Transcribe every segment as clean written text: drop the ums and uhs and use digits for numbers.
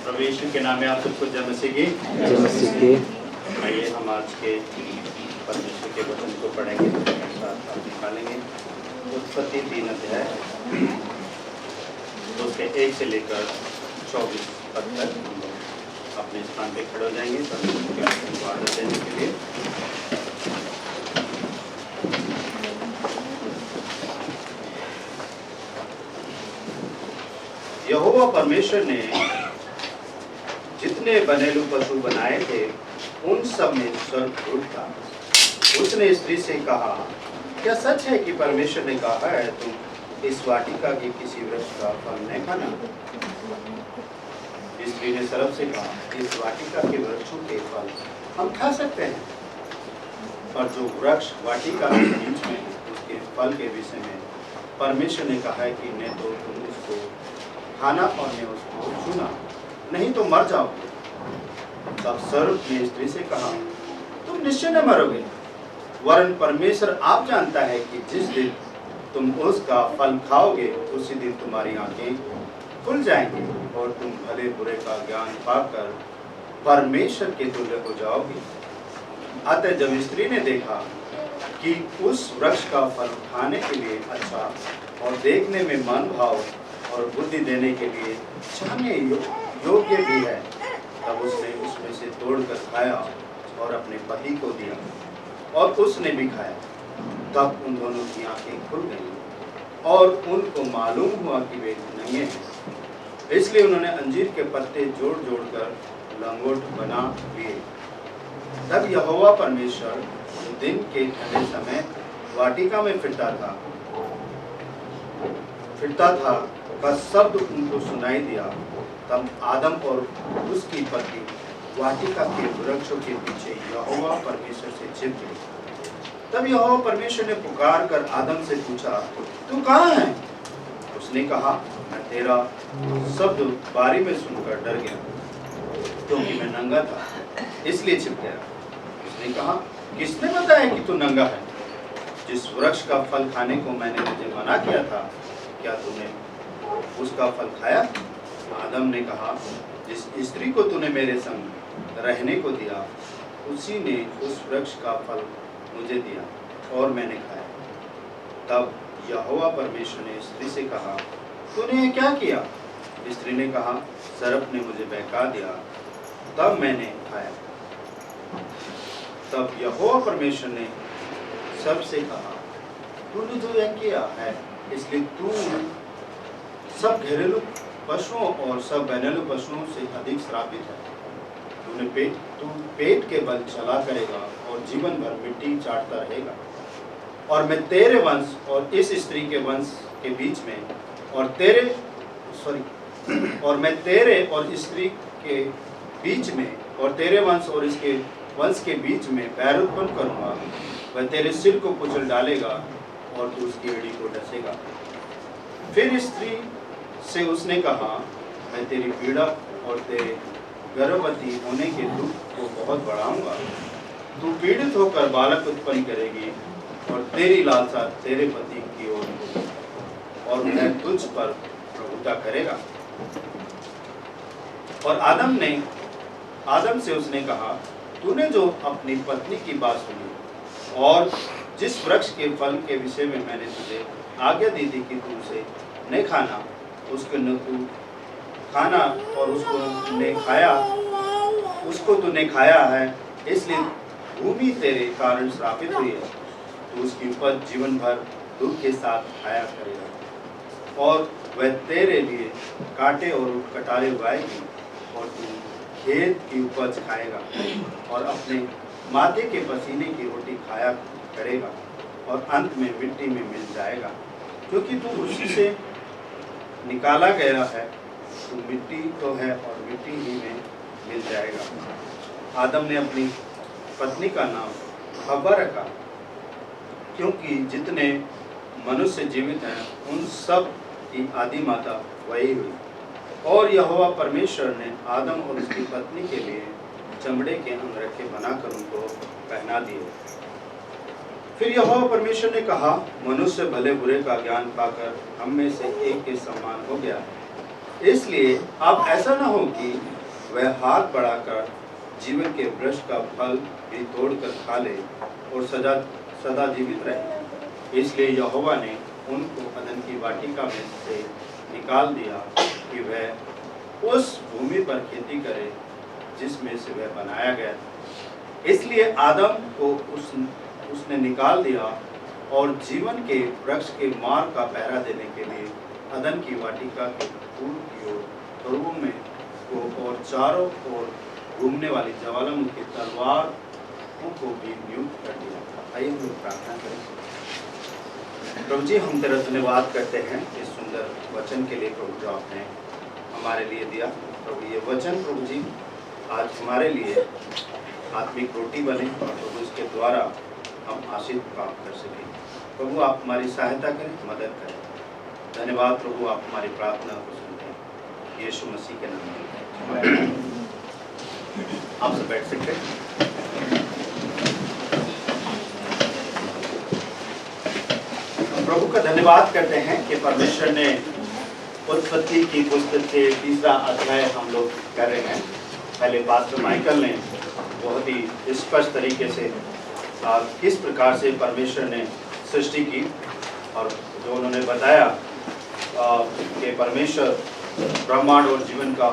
प्रभु यीशु के नाम में आप सबको जय मसीह की। आइए हम आज के परमेश्वर के वचन को पढ़ेंगे, साथ निकालेंगे। उत्पत्ति 3 अध्याय उसके 1 से लेकर 24 पद तक हम लोग अपने स्थान पे खड़े हो जाएंगे परमेश्वर के वचन को आदर देने के लिए। यहोवा परमेश्वर ने जितने बनेलू पशु बनाए थे उन सब में स्वर्गदूत था। उसने स्त्री से कहा, क्या सच है कि परमेश्वर ने कहा है तुम इस वाटिका के किसी वृक्ष का फल नहीं खाना? स्त्री ने सर्प से कहा, इस वाटिका के वृक्षों के फल हम खा सकते हैं, और जो वृक्ष वाटिका के बीच में उसके फल के विषय में परमेश्वर ने कहा है कि न तो तुम उसको खाना और ने उसको छूना, नहीं तो मर जाओगे। तब सर्प ने स्त्री से कहा, तुम निश्चय न मरोगे, वरन परमेश्वर आप जानता है कि जिस दिन तुम उसका फल खाओगे उसी दिन तुम्हारी आंखें खुल जाएंगी और तुम भले बुरे का ज्ञान पाकर परमेश्वर के तुल्य हो जाओगे। अतः जब स्त्री ने देखा कि उस वृक्ष का फल खाने के लिए अच्छा और देखने में मन भाव और बुद्धि देने के लिए चाहने योग्य भी है, तब उसने उसमें से तोड़कर खाया और अपने पति को दिया और उसने भी खाया। तब उन दोनों की आंखें खुल गईं और उनको मालूम हुआ कि वे नहीं हैं। इसलिए उन्होंने अंजीर के पत्ते जोड़ जोड़ कर लंगोट बना लिए। तब यहोवा परमेश्वर दिन के ठंडे समय वाटिका में फिरता था का शब्द उनको सुनाई दिया। तब आदम और उसकी पत्नी वाटिका के वृक्षों के पीछे यहोवा परमेश्वर से छिप गए। तब यहोवा परमेश्वर ने पुकार कर आदम से पूछा, तू कहाँ है? उसने कहा, मैं तेरा शब्द बारी में सुनकर डर गया, क्योंकि मैं नंगा था, इसलिए छिप गया। उसने कहा, किसने बताया कि तू नंगा है? जिस वृक्ष का फल खाने को मैंने तुझे मना किया था, क्या तूने उसका फल खाया? आदम ने कहा, जिस स्त्री को तूने मेरे संग रहने को दिया उसी ने उस वृक्ष का फल मुझे दिया और मैंने खाया। तब यहोवा परमेश्वर ने स्त्री से कहा, तूने ये क्या किया? स्त्री ने कहा, सर्प ने मुझे बहका दिया, तब मैंने खाया। तब यहोवा परमेश्वर ने सर्प से कहा, तूने जो यह किया है इसलिए तू सब घरेलू पशुओं और सब बनेलू पशुओं से अधिक श्रापित है। तू पेट के बल चला करेगा और जीवन भर मिट्टी चाटता रहेगा। और मैं तेरे वंश और इस स्त्री के वंश के बीच में और मैं तेरे और स्त्री के बीच में और तेरे वंश और इसके वंश के बीच में बैर उत्पन्न करूँगा। वह तेरे सिर को कुचल डालेगा और तू उसकी एड़ी को डसेगा। फिर स्त्री से उसने कहा, मैं तेरी पीड़ा और तेरे गर्भवती होने के दुख को बहुत बढ़ाऊंगा। तू पीड़ित होकर बालक उत्पन्न करेगी और तेरी लालसा तेरे पति की ओर होगी और वह तुझ पर प्रभुता करेगा। और आदम से उसने कहा, तूने जो अपनी पत्नी की बात सुनी और जिस वृक्ष के फल के विषय में मैंने तुझे आज्ञा दी थी कि तू उसे नहीं खाना, उसको न तू खाना और उसको तूने खाया है, इसलिए भूमि तेरे कारण श्रापित हुई है। तू उसकी उपज जीवन भर दुख के साथ खाया करेगा और वह तेरे लिए कांटे और कटारे उगाएगी और तू खेत की उपज खाएगा और अपने माथे के पसीने की रोटी खाया करेगा और अंत में मिट्टी में मिल जाएगा, क्योंकि तू उसी से निकाला गया है। तू मिट्टी तो है और मिट्टी ही में मिल जाएगा। आदम ने अपनी पत्नी का नाम हव्वा रखा, क्योंकि जितने मनुष्य जीवित हैं उन सब की आदि माता वही हुई। और यहोवा परमेश्वर ने आदम और उसकी पत्नी के लिए चमड़े के अंगरखे बनाकर उनको पहना दिए। फिर यहोवा परमेश्वर ने कहा, मनुष्य भले बुरे का ज्ञान पाकर हम में से एक के समान हो गया है, इसलिए अब ऐसा न हो कि वह हाथ बढ़ाकर जीवन के वृक्ष का फल भी तोड़कर खा ले और सदा जीवित रहे। इसलिए यहोवा ने उनको अदन की वाटिका में से निकाल दिया कि वह उस भूमि पर खेती करे जिसमें से वह बनाया गया। इसलिए आदम को उसने निकाल दिया और जीवन के वृक्ष के मार्ग का पहरा देने के लिए अदन की वाटिका के पूर्व की ओर ध्रुवों में को और चारों ओर घूमने वाली ज्वालामुखी तलवारों को भी नियुक्त कर दिया। आइए हम लोग प्रार्थना करें। प्रभु जी, हम तेरा धन्यवाद करते हैं इस सुंदर वचन के लिए प्रभु जो आपने हमारे लिए दिया। प्रभु ये वचन प्रभु जी आज हमारे लिए आत्मिक रोटी बने और प्रभु इसके द्वारा हम आशीष प्राप्त कर सकें। प्रभु आप हमारी सहायता करें, मदद करें। धन्यवाद प्रभु, आप हमारी प्रार्थना को सुनते हैं यीशु मसीह के नाम में। आप सब बैठ सकते हैं। प्रभु का धन्यवाद करते हैं कि परमेश्वर ने उत्पत्ति की पुस्तक के 3रा अध्याय हम लोग कर रहे हैं। पहले पास्टर माइकल ने बहुत ही स्पष्ट तरीके से किस प्रकार से परमेश्वर ने सृष्टि की और जो उन्होंने बताया कि परमेश्वर ब्रह्मांड और जीवन का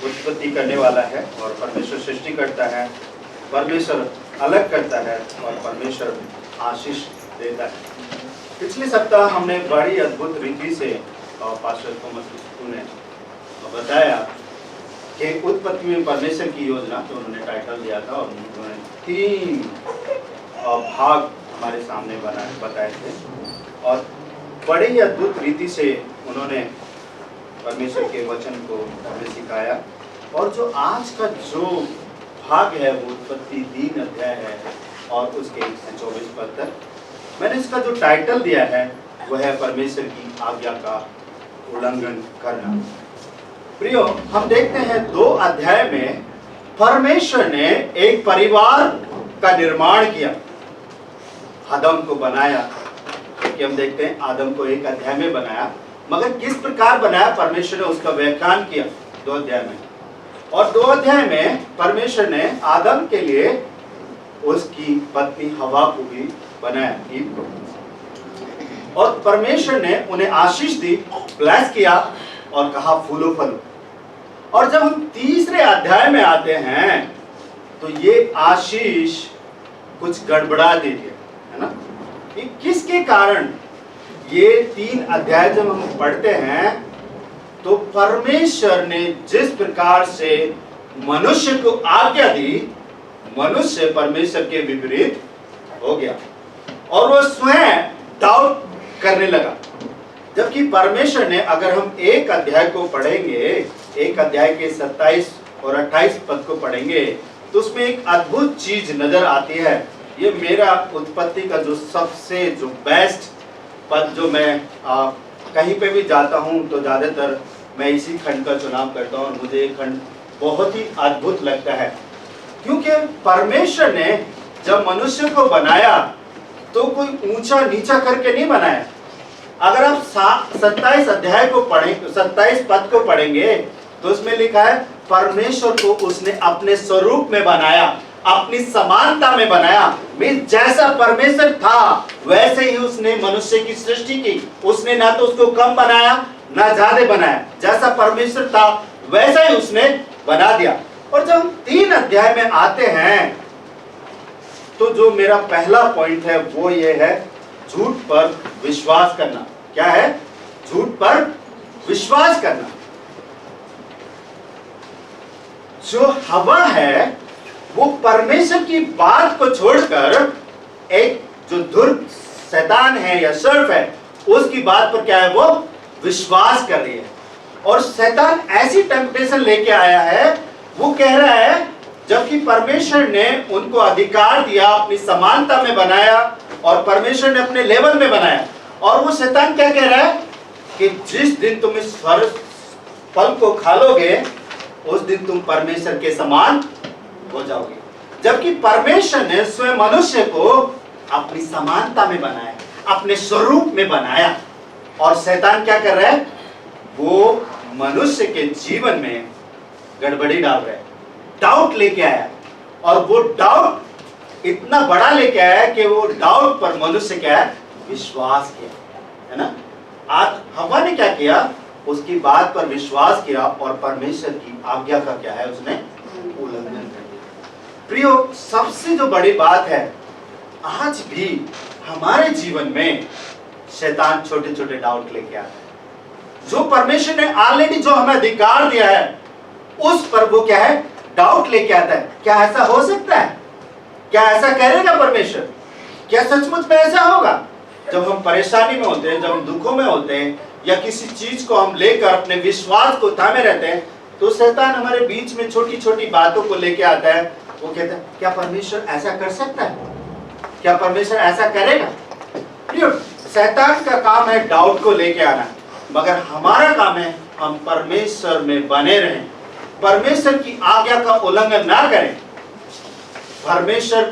उत्पत्ति करने वाला है और परमेश्वर सृष्टि करता है, परमेश्वर अलग करता है और परमेश्वर आशीष देता है। पिछले सप्ताह हमने बड़ी अद्भुत रीति से पास्टर थॉमस ने बताया कि उत्पत्ति में परमेश्वर की योजना, तो उन्होंने टाइटल दिया था और उन्होंने 3 भाग हमारे सामने बताए थे और बड़े ही अद्भुत रीति से उन्होंने परमेश्वर के वचन को हमें सिखाया। और जो आज का जो भाग है वो उत्पत्ति 3 अध्याय है और उसके 1 से 24 पद तक। मैंने इसका जो टाइटल दिया है वह है परमेश्वर की आज्ञा का उल्लंघन करना। प्रियो, हम देखते हैं 2 अध्याय में परमेश्वर ने एक परिवार का निर्माण किया, आदम को बनाया। क्योंकि हम देखते हैं आदम को 1 अध्याय में बनाया, मगर किस प्रकार बनाया परमेश्वर ने उसका व्याख्यान किया 2 अध्याय में। और 2 अध्याय में परमेश्वर ने आदम के लिए उसकी पत्नी हवा को भी बनाया, ईव को। और परमेश्वर ने उन्हें आशीष दी, ब्लेस किया और कहा फूलो फलो। और जब हम 3रे अध्याय में आते हैं तो ये आशीष कुछ गड़बड़ा देती है ना। ये किसके कारण? ये 3 अध्याय जब हम पढ़ते हैं तो परमेश्वर ने जिस प्रकार से मनुष्य को आज्ञा दी, मनुष्य परमेश्वर के विपरीत हो गया और वो स्वयं डाउट करने लगा। जबकि परमेश्वर ने, अगर हम 1 अध्याय को पढ़ेंगे, 1 अध्याय के 27 और 28 पद को पढ़ेंगे तो उसमें एक अद्भुत चीज नजर आती है। ये मेरा उत्पत्ति का जो सबसे जो बेस्ट पद, जो मैं कहीं पे भी जाता हूँ तो ज़्यादातर मैं इसी खंड का चुनाव करता हूँ और मुझे ये खंड बहुत ही अद्भुत लगता है। क्योंकि परमेश्वर ने जब मनुष्य को बनाया तो कोई ऊंचा नीचा करके नहीं बनाया। अगर आप 27 अध्याय को पढ़ें, 27 पद को पढ़ेंगे तो उसमें लिखा है परमेश्वर को उसने अपने स्वरूप में बनाया, अपनी समानता में बनाया। मीन्स जैसा परमेश्वर था वैसे ही उसने मनुष्य की सृष्टि की। उसने ना तो उसको कम बनाया ना ज्यादा बनाया, जैसा परमेश्वर था वैसा ही उसने बना दिया। और जब हम 3 अध्याय में आते हैं तो जो मेरा पहला पॉइंट है वो ये है झूठ पर विश्वास करना। क्या है? झूठ पर विश्वास करना। जो हवा है वो परमेश्वर की बात को छोड़कर एक जो धुर्त शैतान है या सर्फ है उसकी बात पर क्या है, वो विश्वास कर रही है। और शैतान ऐसी टेम्पटेशन लेके आया है, वो कह रहा है जबकि परमेश्वर ने उनको अधिकार दिया, अपनी समानता में बनाया और परमेश्वर ने अपने लेवल में बनाया। और वो शैतान क्या कह रहा है कि जिस दिन तुम इस फल को खा लोगे उस दिन तुम परमेश्वर के समान हो जाओगे। जबकि परमेश्वर ने स्वयं मनुष्य को अपनी समानता में बनाया, अपने स्वरूप में बनाया। और शैतान क्या कर रहा है, वो मनुष्य के जीवन में गड़बड़ी डाल रहे हैं, डाउट लेके आया, और वो डाउट इतना बड़ा लेके आया कि वो डाउट पर मनुष्य क्या है, विश्वास किया, है ना। आज हवा ने क्या किया, उसकी बात पर विश्वास किया और परमेश्वर की आज्ञा का क्या है, उसने उल्लंघन कर दिया। प्रियो, सबसे जो बड़ी बात है, आज भी हमारे जीवन में शैतान छोटे छोटे डाउट लेके आता है। जो परमेश्वर ने ऑलरेडी जो हमें अधिकार दिया है, उस पर वो क्या है, डाउट लेके आता है। क्या ऐसा हो सकता है? क्या ऐसा करेगा परमेश्वर? क्या सचमुच में ऐसा होगा? जब हम परेशानी में होते हैं, जब हम दुखों में होते हैं, या किसी चीज को हम लेकर अपने विश्वास को थामे रहते हैं, तो शैतान हमारे बीच में छोटी छोटी बातों को लेके आता है। वो कहता है, क्या परमेश्वर ऐसा कर सकता है? क्या परमेश्वर ऐसा करेगा? शैतान का काम है डाउट को लेके आना, मगर हमारा काम है हम परमेश्वर में बने रहें, परमेश्वर की आज्ञा का उल्लंघन ना करें। परमेश्वर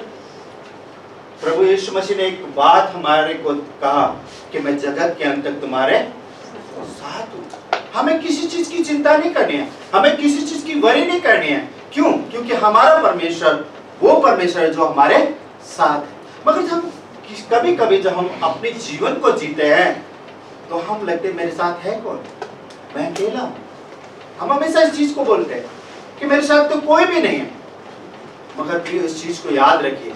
प्रभु यीशु मसीह ने एक बात हमारे को कहा कि मैं जगत के अंत तक तुम्हारे साथ हूं। हमें किसी चीज की चिंता नहीं करनी है, हमें किसी चीज की वरी नहीं करनी है। क्यों? क्योंकि हमारा परमेश्वर वो परमेश्वर है जो हमारे साथ है। मगर जब कभी कभी जब हम अपने जीवन को जीते हैं, तो हम लगते मेरे साथ है कौन, मैं अकेला हूं। हम हमेशा इस चीज को बोलते हैं कि मेरे साथ तो कोई भी नहीं है। मगर प्रिय, इस चीज को याद रखिए,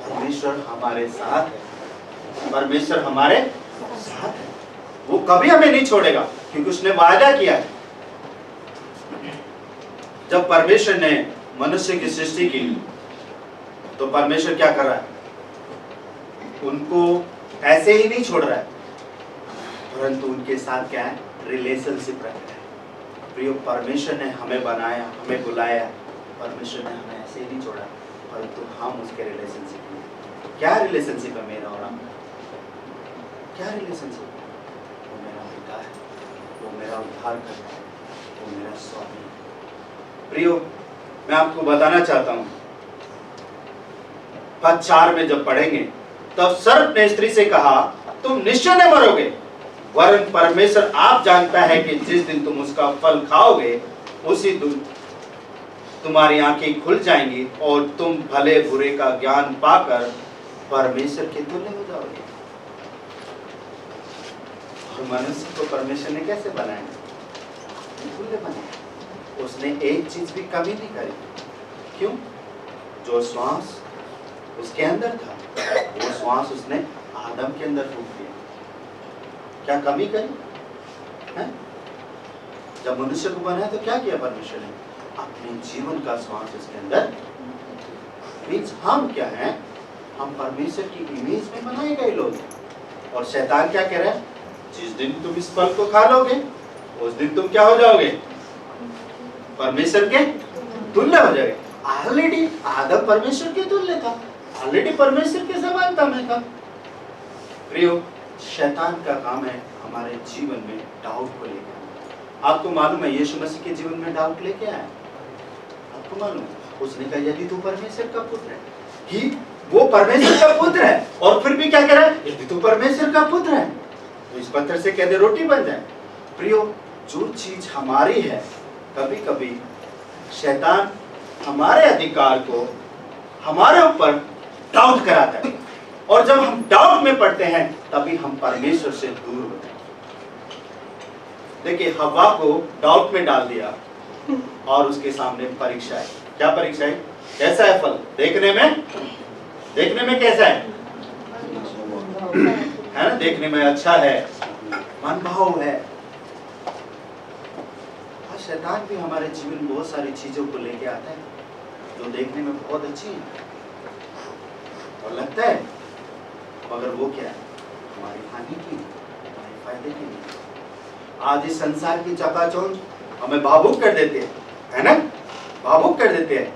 परमेश्वर हमारे साथ है, परमेश्वर हमारे साथ है। वो कभी हमें नहीं छोड़ेगा, क्योंकि उसने वादा किया है। जब परमेश्वर ने मनुष्य की सृष्टि की, तो परमेश्वर क्या कर रहा है, उनको ऐसे ही नहीं छोड़ रहा है, परंतु उनके साथ क्या है, रिलेशनशिप रख रहा है। प्रिय, परमेश्वर ने हमें बनाया, हमें बुलाया, परमेश्वर ने हमें ऐसे ही नहीं छोड़ा, परंतु हम उसके रिलेशनशिप में। क्या रिलेशनशिप है मेरा और आपका? क्या रिलेशनशिप? वो मेरा पिता है, वो मेरा उद्धार करता है, वो मेरा स्वामी। प्रियो, मैं आपको बताना चाहता हूं, पद 4 में जब पढ़ेंगे, तब सर्प ने स्त्री से कहा, तुम निश्चय न मरोगे, वरन परमेश्वर आप जानता है कि जिस दिन तुम उसका फल खाओगे, उसी दिन तुम्हारी आंखें खुल जाएंगी और तुम भले बुरे का ज्ञान पाकर परमेश्वर के तुल्य हो जाओगे। और मनुष्य को परमेश्वर ने कैसे बनाया? तुल्य बनाया। उसने एक चीज भी कमी नहीं करी। क्यों? जो श्वास उसके अंदर था, वो श्वास उसने आदम के अंदर फूंक दिया। क्या कमी करी है? जब मनुष्य को बनाया तो क्या किया परमेश्वर ने? अपने जीवन का श्वास उसके अंदर। मीन्स हम क्या हैं? हम परमेश्वर की इमेज में बनाए गए लोग। और शैतान क्या कह रहा है? जिस दिन तुम इस फल को खा लोगे, उस दिन तुम क्या हो जाओगे? परमेश्वर के तुल्य हो जाओगे। ऑलरेडी आदम परमेश्वर के तुल्य था, ऑलरेडी परमेश्वर के समानता में था। प्रियो, शैतान का काम है हमारे जीवन में डाउट को लेकर। आपको मालूम है यीशु मसीह के जीवन में डाउट लेके आया? आपको मालूम है? उसने कहा यदि तू परमेश्वर का पुत्र है, कि वो परमेश्वर का पुत्र है, और फिर भी क्या कह रहा है? यदि तू परमेश्वर का पुत्र है तो इस पत्थर से कह दे रोटी बन जाए। प्रियो, जो चीज हमारी है, कभी कभी शैतान हमारे अधिकार को हमारे ऊपर डाउट कराता है, और जब हम डाउट में पड़ते हैं तभी हम परमेश्वर से दूर होते हैं। देखिए, हव्वा को डाउट में डाल दिया और उसके सामने परीक्षा है। क्या परीक्षा है? कैसा है फल? देखने में कैसा है ना? देखने में अच्छा है, मनभाव है। और शैतान भी हमारे जीवन में बहुत सारी चीजों को लेके आता है जो देखने में बहुत अच्छी है और लगता है, मगर वो क्या है? हमारी हानि की, हमारे फायदे की नहीं। आज इस संसार की चकाचौंध हमें भावुक कर देते हैं, है ना? भावुक कर देते हैं।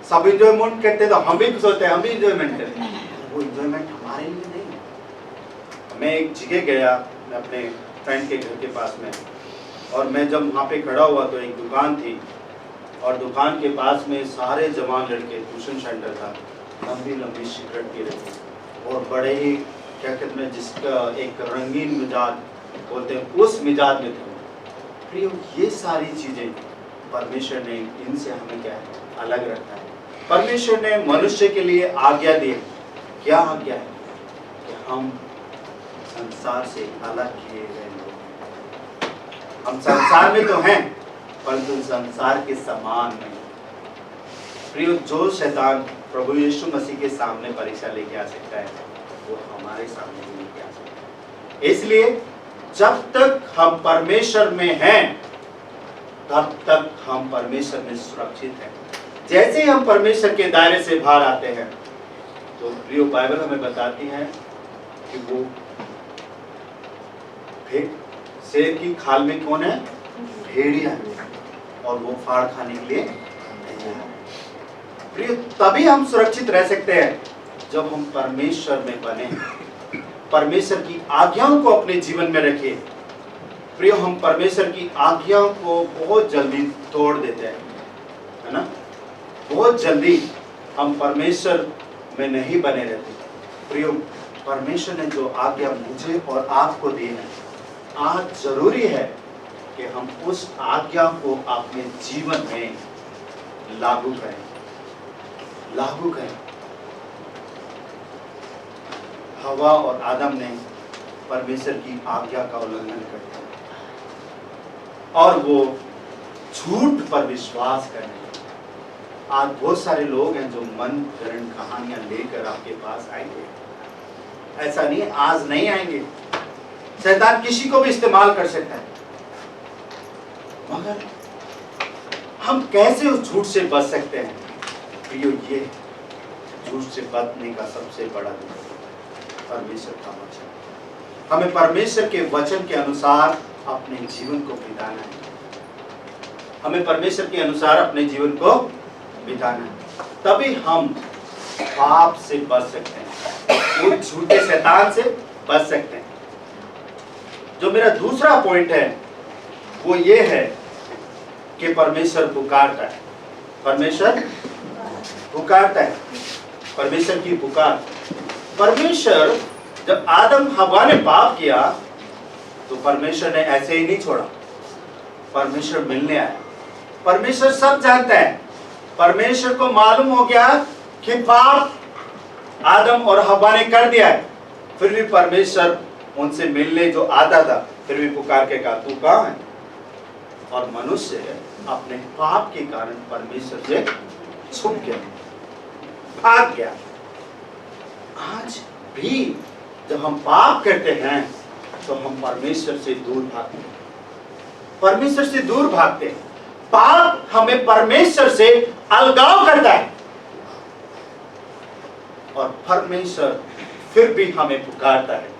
सब इंजॉयमेंट करते हैं तो हम भी सोचते हैं हम भी इंजॉयमेंट करते हैं। वो इंजॉयमेंट हमारे लिए नहीं है। मैं एक जगह गया अपने फ्रेंड के घर के पास में, और मैं जब वहाँ पे खड़ा हुआ तो एक दुकान थी, और दुकान के पास में सारे जवान लड़के, ट्यूशन सेंटर था, लंबी लंबी सिगरेट पी रहे थे, और बड़े ही क्या कहते हैं जिसका एक रंगीन मिजाज बोलते हैं, उस मिजाज में थे। प्रियो, ये सारी चीजें परमेश्वर ने इनसे हमें क्या है, अलग रखा है। परमेश्वर ने मनुष्य के लिए आज्ञा दी। क्या आज्ञा है? कि हम संसार से अलग किए गए लोग हैं। हम संसार में तो हैं, परंतु संसार के समान नहीं। प्रियो, जो शैतान प्रभु यीशु मसीह के सामने परीक्षा लेके आ सकता है, वो हमारे सामने भी लेके आ सकता है। इसलिए जब तक हम परमेश्वर में हैं, तब तक हम परमेश्वर में सुरक्षित हैं। जैसे ही हम परमेश्वर के दायरे से बाहर आते हैं, तो प्रियो, बाइबल हमें बताती है कि वो शेर की खाल में कौन है? भेड़िया है, और वो फाड़ खाने के लिए तैयार है। प्रियो, तभी हम सुरक्षित रह सकते हैं जब हम परमेश्वर में बने, परमेश्वर की आज्ञाओं को अपने जीवन में रखें। प्रियो, हम परमेश्वर की आज्ञाओं को बहुत जल्दी तोड़ देते हैं, है ना? बहुत जल्दी हम परमेश्वर में नहीं बने रहते। प्रियो, परमेश्वर ने जो आज्ञा मुझे और आपको दी है, आज जरूरी है कि हम उस आज्ञा को अपने जीवन में लागू करें। हवा और आदम ने परमेश्वर की आज्ञा का उल्लंघन कर दिया और वो झूठ पर विश्वास करने लगे। आज बहुत सारे लोग हैं जो मन गढ़ंत कहानियां लेकर आपके पास आएंगे। ऐसा नहीं, आज नहीं आएंगे। शैतान किसी को भी इस्तेमाल कर सकता है, मगर हम कैसे उस झूठ से बच सकते हैं? प्रियो, ये झूठ से बचने का सबसे बड़ा परमेश्वर का वचन। हमें परमेश्वर के वचन के अनुसार अपने जीवन को बिताना है। हमें परमेश्वर के अनुसार अपने जीवन को बिताना है, तभी हम पाप से बच सकते हैं, उस झूठे शैतान से बच सकते हैं। जो मेरा दूसरा पॉइंट है वो ये है कि परमेश्वर पुकारता है। परमेश्वर पुकारता है। परमेश्वर की पुकार। परमेश्वर, जब आदम हवा ने पाप किया तो परमेश्वर ने ऐसे ही नहीं छोड़ा। परमेश्वर मिलने आया। परमेश्वर सब जानता है। परमेश्वर को मालूम हो गया कि पाप आदम और हवा ने कर दिया है, फिर भी परमेश्वर उनसे मिलने जो आता था, फिर भी पुकार के कहा, तू कहाँ है? और मनुष्य अपने पाप के कारण परमेश्वर से छुप गया, भाग गया। आज भी जब हम पाप करते हैं तो हम परमेश्वर से दूर भागते हैं। परमेश्वर से दूर भागते हैं। पाप हमें परमेश्वर से अलगाव करता है, और परमेश्वर फिर भी हमें पुकारता है।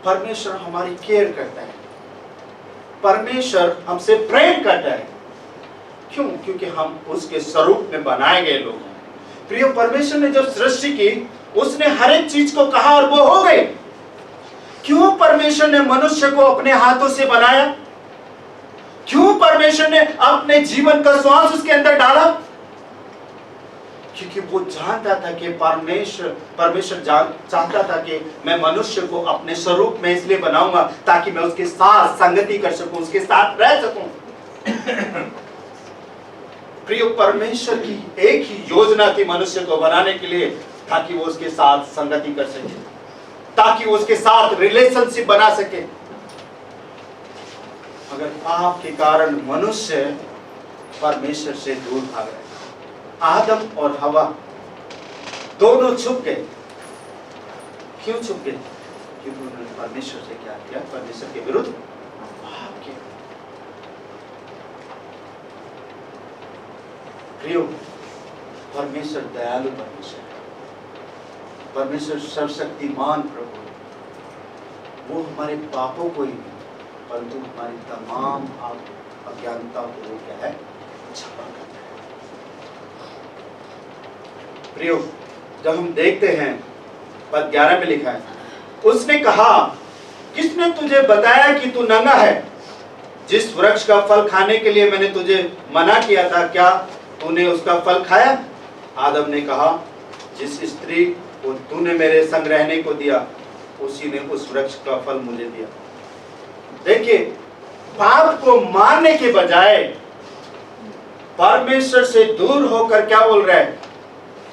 परमेश्वर हमारी केयर करता है। परमेश्वर हमसे प्रेम करता है। क्यों? क्योंकि हम उसके स्वरूप में बनाए गए लोग हैं। प्रिय, परमेश्वर ने जब सृष्टि की, उसने हर एक चीज को कहा और वो हो गई। क्यों परमेश्वर ने मनुष्य को अपने हाथों से बनाया? क्यों परमेश्वर ने अपने जीवन का श्वास उसके अंदर डाला? क्योंकि वो जानता था कि परमेश्वर चाहता था कि मैं मनुष्य को अपने स्वरूप में इसलिए बनाऊंगा ताकि मैं उसके साथ संगति कर सकूं, उसके साथ रह सकूं। प्रिय, परमेश्वर की एक ही योजना थी मनुष्य को बनाने के लिए, ताकि वो उसके साथ संगति कर सके, ताकि वो उसके साथ रिलेशनशिप बना सके। मगर पाप के कारण मनुष्य परमेश्वर से दूर भाग रहे। आदम और हवा दोनों छुप गए। क्यों छुप गए? क्योंकि उन्होंने परमेश्वर से क्या किया? परमेश्वर के विरुद्ध पाप किया। प्रियो, परमेश्वर दयालु परमेश्वर है। परमेश्वर सर्वशक्तिमान प्रभु है। वो हमारे पापों को ही नहीं, परंतु हमारी तमाम अज्ञानता को वो क्या है? क्षमा करता है। प्रियो, जब हम देखते हैं पद 11 में लिखा है, उसने कहा, किसने तुझे बताया कि तू नंगा है? जिस वृक्ष का फल खाने के लिए मैंने तुझे मना किया था, क्या तूने उसका फल खाया? आदम ने कहा, जिस स्त्री को तूने मेरे संग रहने को दिया, उसी ने उस वृक्ष का फल मुझे दिया। देखिए, पाप को मारने के बजाय परमेश्वर से दूर होकर क्या बोल रहा है?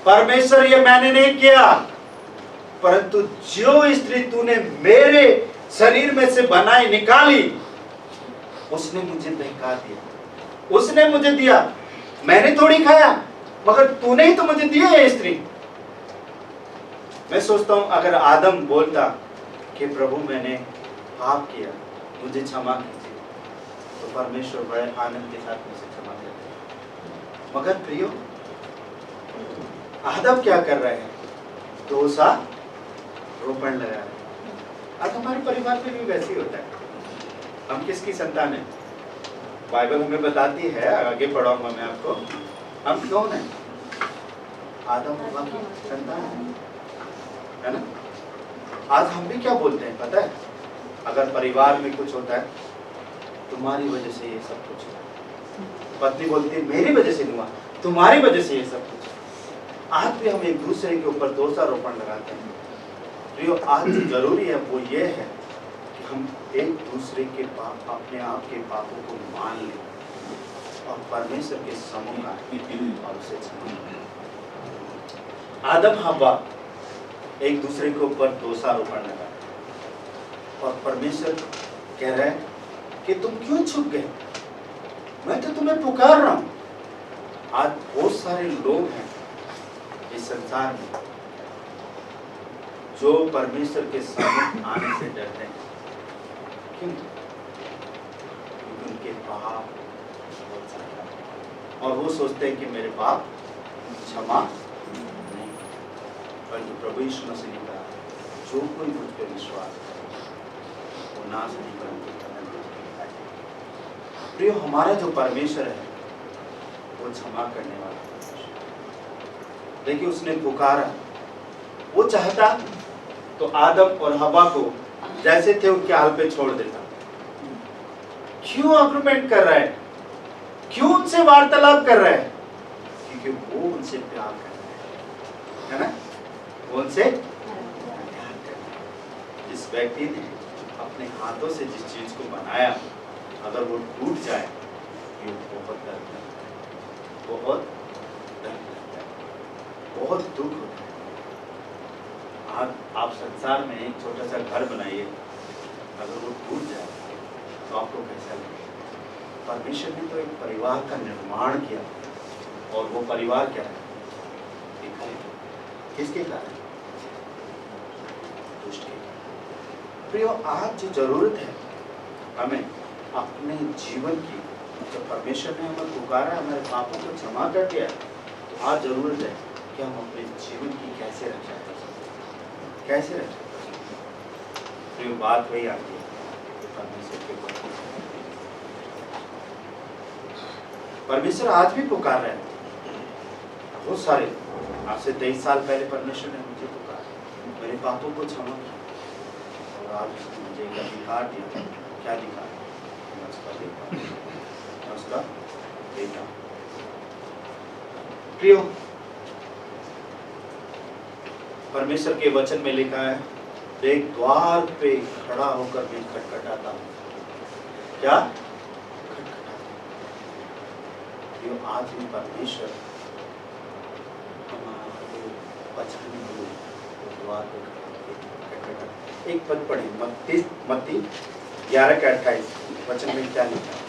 परमेश्वर, ये मैंने नहीं किया, परंतु जो स्त्री तूने मेरे शरीर में से बनाई निकाली, उसने मुझे बहका दिया, उसने मुझे दिया। मैंने थोड़ी खाया, मगर तूने ही तो मुझे दी है स्त्री। मैं सोचता हूं अगर आदम बोलता कि प्रभु मैंने पाप किया, मुझे क्षमा कीजिए, तो परमेश्वर बड़े आनंद के साथ मुझे क्षमा करते। मगर प्रियो, आदम क्या कर रहे हैं? दोषा रोपण लगा रहे हैं। आज हमारे परिवार में भी वैसे ही होता है। हम किसकी संतान है? बाइबल हमें बताती है, आगे पढ़ाऊंगा मैं आपको, हम कौन है? आदम हव्वा की संतान है ना। आज हम भी क्या बोलते हैं पता है? अगर परिवार में कुछ होता है, तुम्हारी वजह से ये सब कुछ हुआ। पत्नी बोलती है मेरी वजह से नहीं हुआ, तुम्हारी वजह से ये सब कुछ। आज भी हम एक दूसरे के ऊपर दोषारोपण लगाते हैं। तो आज जो जरूरी है वो ये है कि हम एक दूसरे के पाप, अपने आप के पापों को मान लें और परमेश्वर के सम्मुख आए और उसे क्षमा करें। आदम हव्वा एक दूसरे के ऊपर दोषारोपण लगा और परमेश्वर कह रहा है कि तुम क्यों छुप गए? मैं तो तुम्हें पुकार रहा हूं। आज बहुत सारे लोग हैं इस संसार में जो परमेश्वर के सामने आने से डरते हैं। क्यों? क्योंकि उनके पाप बहुत सारे हैं और वो सोचते हैं कि मेरे पाप क्षमा नहीं। परंतु प्रभु यीशु मसीह ने कहा, जो कोई मुझ पर विश्वास करे वो नाश नहीं परंतु प्रियो, हमारा जो परमेश्वर है वो क्षमा करने वाला है। देखिए, उसने पुकारा, वो चाहता तो आदम और हवा को जैसे थे उनके हाल पे छोड़ देता। क्यों आर्गुमेंट कर रहा है? क्यों उनसे वार्तालाप कर रहा है? क्योंकि वो उनसे प्यार कर रहा है ना। वो उनसे प्यार कर रहा है। जिस व्यक्ति ने अपने हाथों से जिस चीज को बनाया, अगर वो टूट जाए, ये बहुत दर्द लगता है, बहुत दर्द लगता है, बहुत दुख होता है। आप संसार में एक छोटा सा घर बनाइए, अगर वो टूट जाए तो आपको कैसा लगेगा? परमेश्वर ने तो एक परिवार का निर्माण किया और वो परिवार क्या है? किसके कारण? दुष्ट के कारण। प्रियो, आज जो जरूरत है हमें अपने जीवन की, जब परमेश्वर ने हमें पुकारा, हमारे पापों को क्षमा कर दिया, तो आज जरूरत है कि हम अपने जीवन की कैसे रक्षा कर सकते, कैसे रक्षा कर सकते। तो बात वही आती है कि परमेश्वर आज भी पुकार रहे हैं। बहुत सारे, आज से 23 साल पहले परमेश्वर ने मुझे पुकारा, मेरे पापों को क्षमा किया और आज उसने मुझे एक अधिकार दिया। क्या अधिकार? उसका बेटा। प्रियो, परमेश्वर के वचन में लिखा है, एक द्वार पे खड़ा होकर मैं खटखटाता हूं। क्या? खटखटाता हूं। आज भी परमेश्वर हमारे वचन में द्वार पे खटखटाता। एक पद पढ़े, मत्ती 11:28 वचन में क्या लिखा है?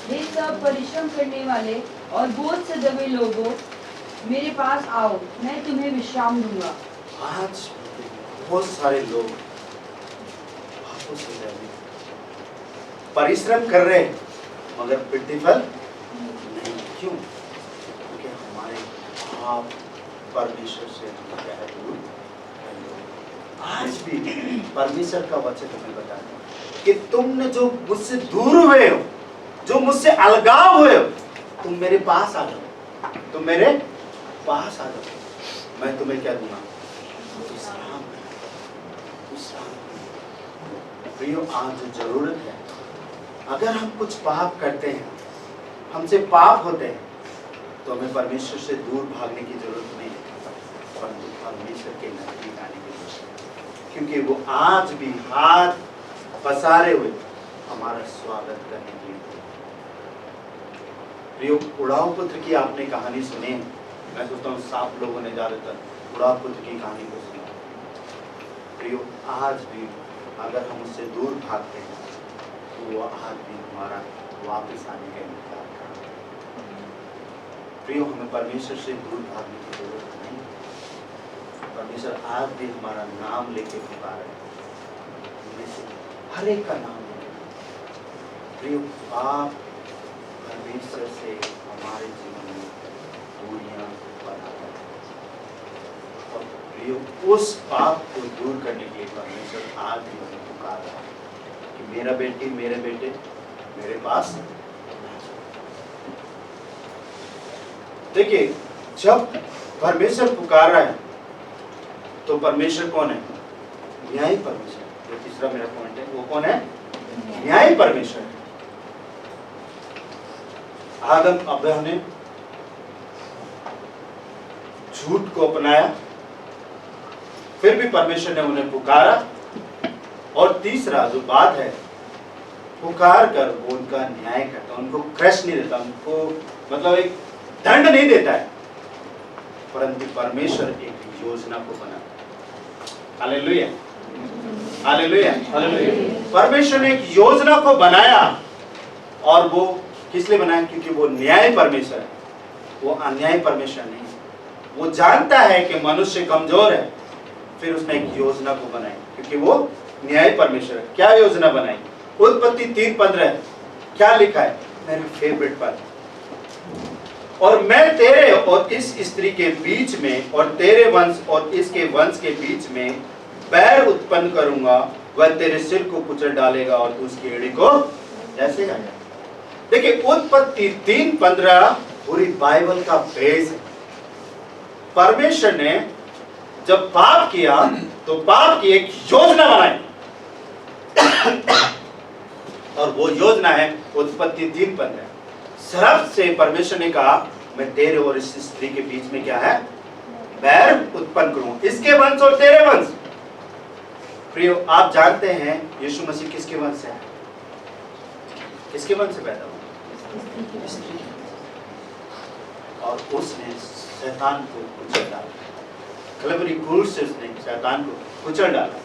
हे सब परिश्रम करने वाले और बोझ से दबे लोगों, मेरे पास आओ, मैं तुम्हें विश्राम दूंगा। आज बहुत सारे लोग परिश्रम कर रहे हैं मगर प्रतिफल नहीं। क्यों? क्योंकि हमारे पाप परमेश्वर से दूर। आज भी परमेश्वर का वचन हमें बताता है कि तुमने जो मुझसे दूर हुए हो, जो मुझसे अलगाव हुए हो, तुम मेरे पास आ जाओ, तुम मेरे पास आ जाओ, मैं तुम्हें क्या दूंगा? विश्राम। प्रियो, आज जरूरत है, अगर हम कुछ पाप करते हैं, हमसे पाप होते हैं, तो हमें परमेश्वर से दूर भागने की जरूरत नहीं है, परंतु परमेश्वर के नजदीक आने की जरूरत है, क्योंकि वो आज भी हाथ पसारे हुए हमारा स्वागत करने के लिए। प्रियो, उड़ाऊ पुत्र की आपने कहानी सुनी है। मैं सोचता हूँ साफ लोगों ने ज्यादातर उड़ाऊ पुत्र की कहानी को सुना। प्रियो, आज भी अगर हम उससे दूर भागते हैं तो वो आज भी हमारा वापस आने का इंतजार कर रहा है। प्रियो, हमें परमेश्वर से दूर भागने की जरूरत नहीं। परमेश्वर आज भी हमारा नाम लेके पुकार है, उनमें से हर एक का नाम लेके। प्रियो, आप परमेश्वर से हमारे जीवन में दूरियां बनाता है, और प्रियो, उस पाप को दूर करने के लिए परमेश्वर आज भी हमें पुकार रहा है कि मेरा बेटी, मेरे बेटे मेरे पास। देखिए, जब परमेश्वर पुकार रहा है तो परमेश्वर कौन है? न्यायी परमेश्वर। जो तीसरा मेरा पॉइंट है, वो कौन है? न्यायी परमेश्वर है। आदम अब्राहम ने झूठ को अपनाया, फिर भी परमेश्वर ने उन्हें पुकारा, और तीसरा जो बात है, पुकार कर वो उनका न्याय करता, उनको क्रश नहीं देता, उनको मतलब एक दंड नहीं देता है, परंतु परमेश्वर एक योजना को बनाता है। Hallelujah, hallelujah, hallelujah. परमेश्वर ने एक योजना को बनाया, और वो किस लिए बनाया? क्योंकि वो न्याय परमेश्वर है, वो अन्याय परमेश्वर नहीं है। वो जानता है कि मनुष्य कमजोर है, फिर उसने एक योजना को बनाई, क्योंकि वो न्याय परमेश्वर है। क्या योजना बनाई? उत्पत्ति 3:15 क्या लिखा है? मेरी फेवरेट बात। और मैं तेरे और इस स्त्री के बीच में और तेरे वंश और इसके वंश के बीच में बैर उत्पन्न करूंगा, वह तेरे सिर को कुचल डालेगा और तू उसकी एड़ी को जैसे गाएगा। देखिए, उत्पत्ति 3:15 पूरी बाइबल का बेस है। परमेश्वर ने जब पाप किया तो पाप की एक योजना बनाई, और वो योजना है उत्पत्ति 3:15। सर्प से परमेश्वर ने कहा, मैं तेरे और इस स्त्री के बीच में क्या है? बैर उत्पन्न करूंगा, इसके वंश और तेरे वंश। प्रियो, आप जानते हैं यीशु मसीह किसके वंश से है? किसके वंश से पैदा हुआ? स्त्री। और उसने शैतान को कुचल डाला, कलवरी क्रूस से उसने शैतान को कुचल डाला,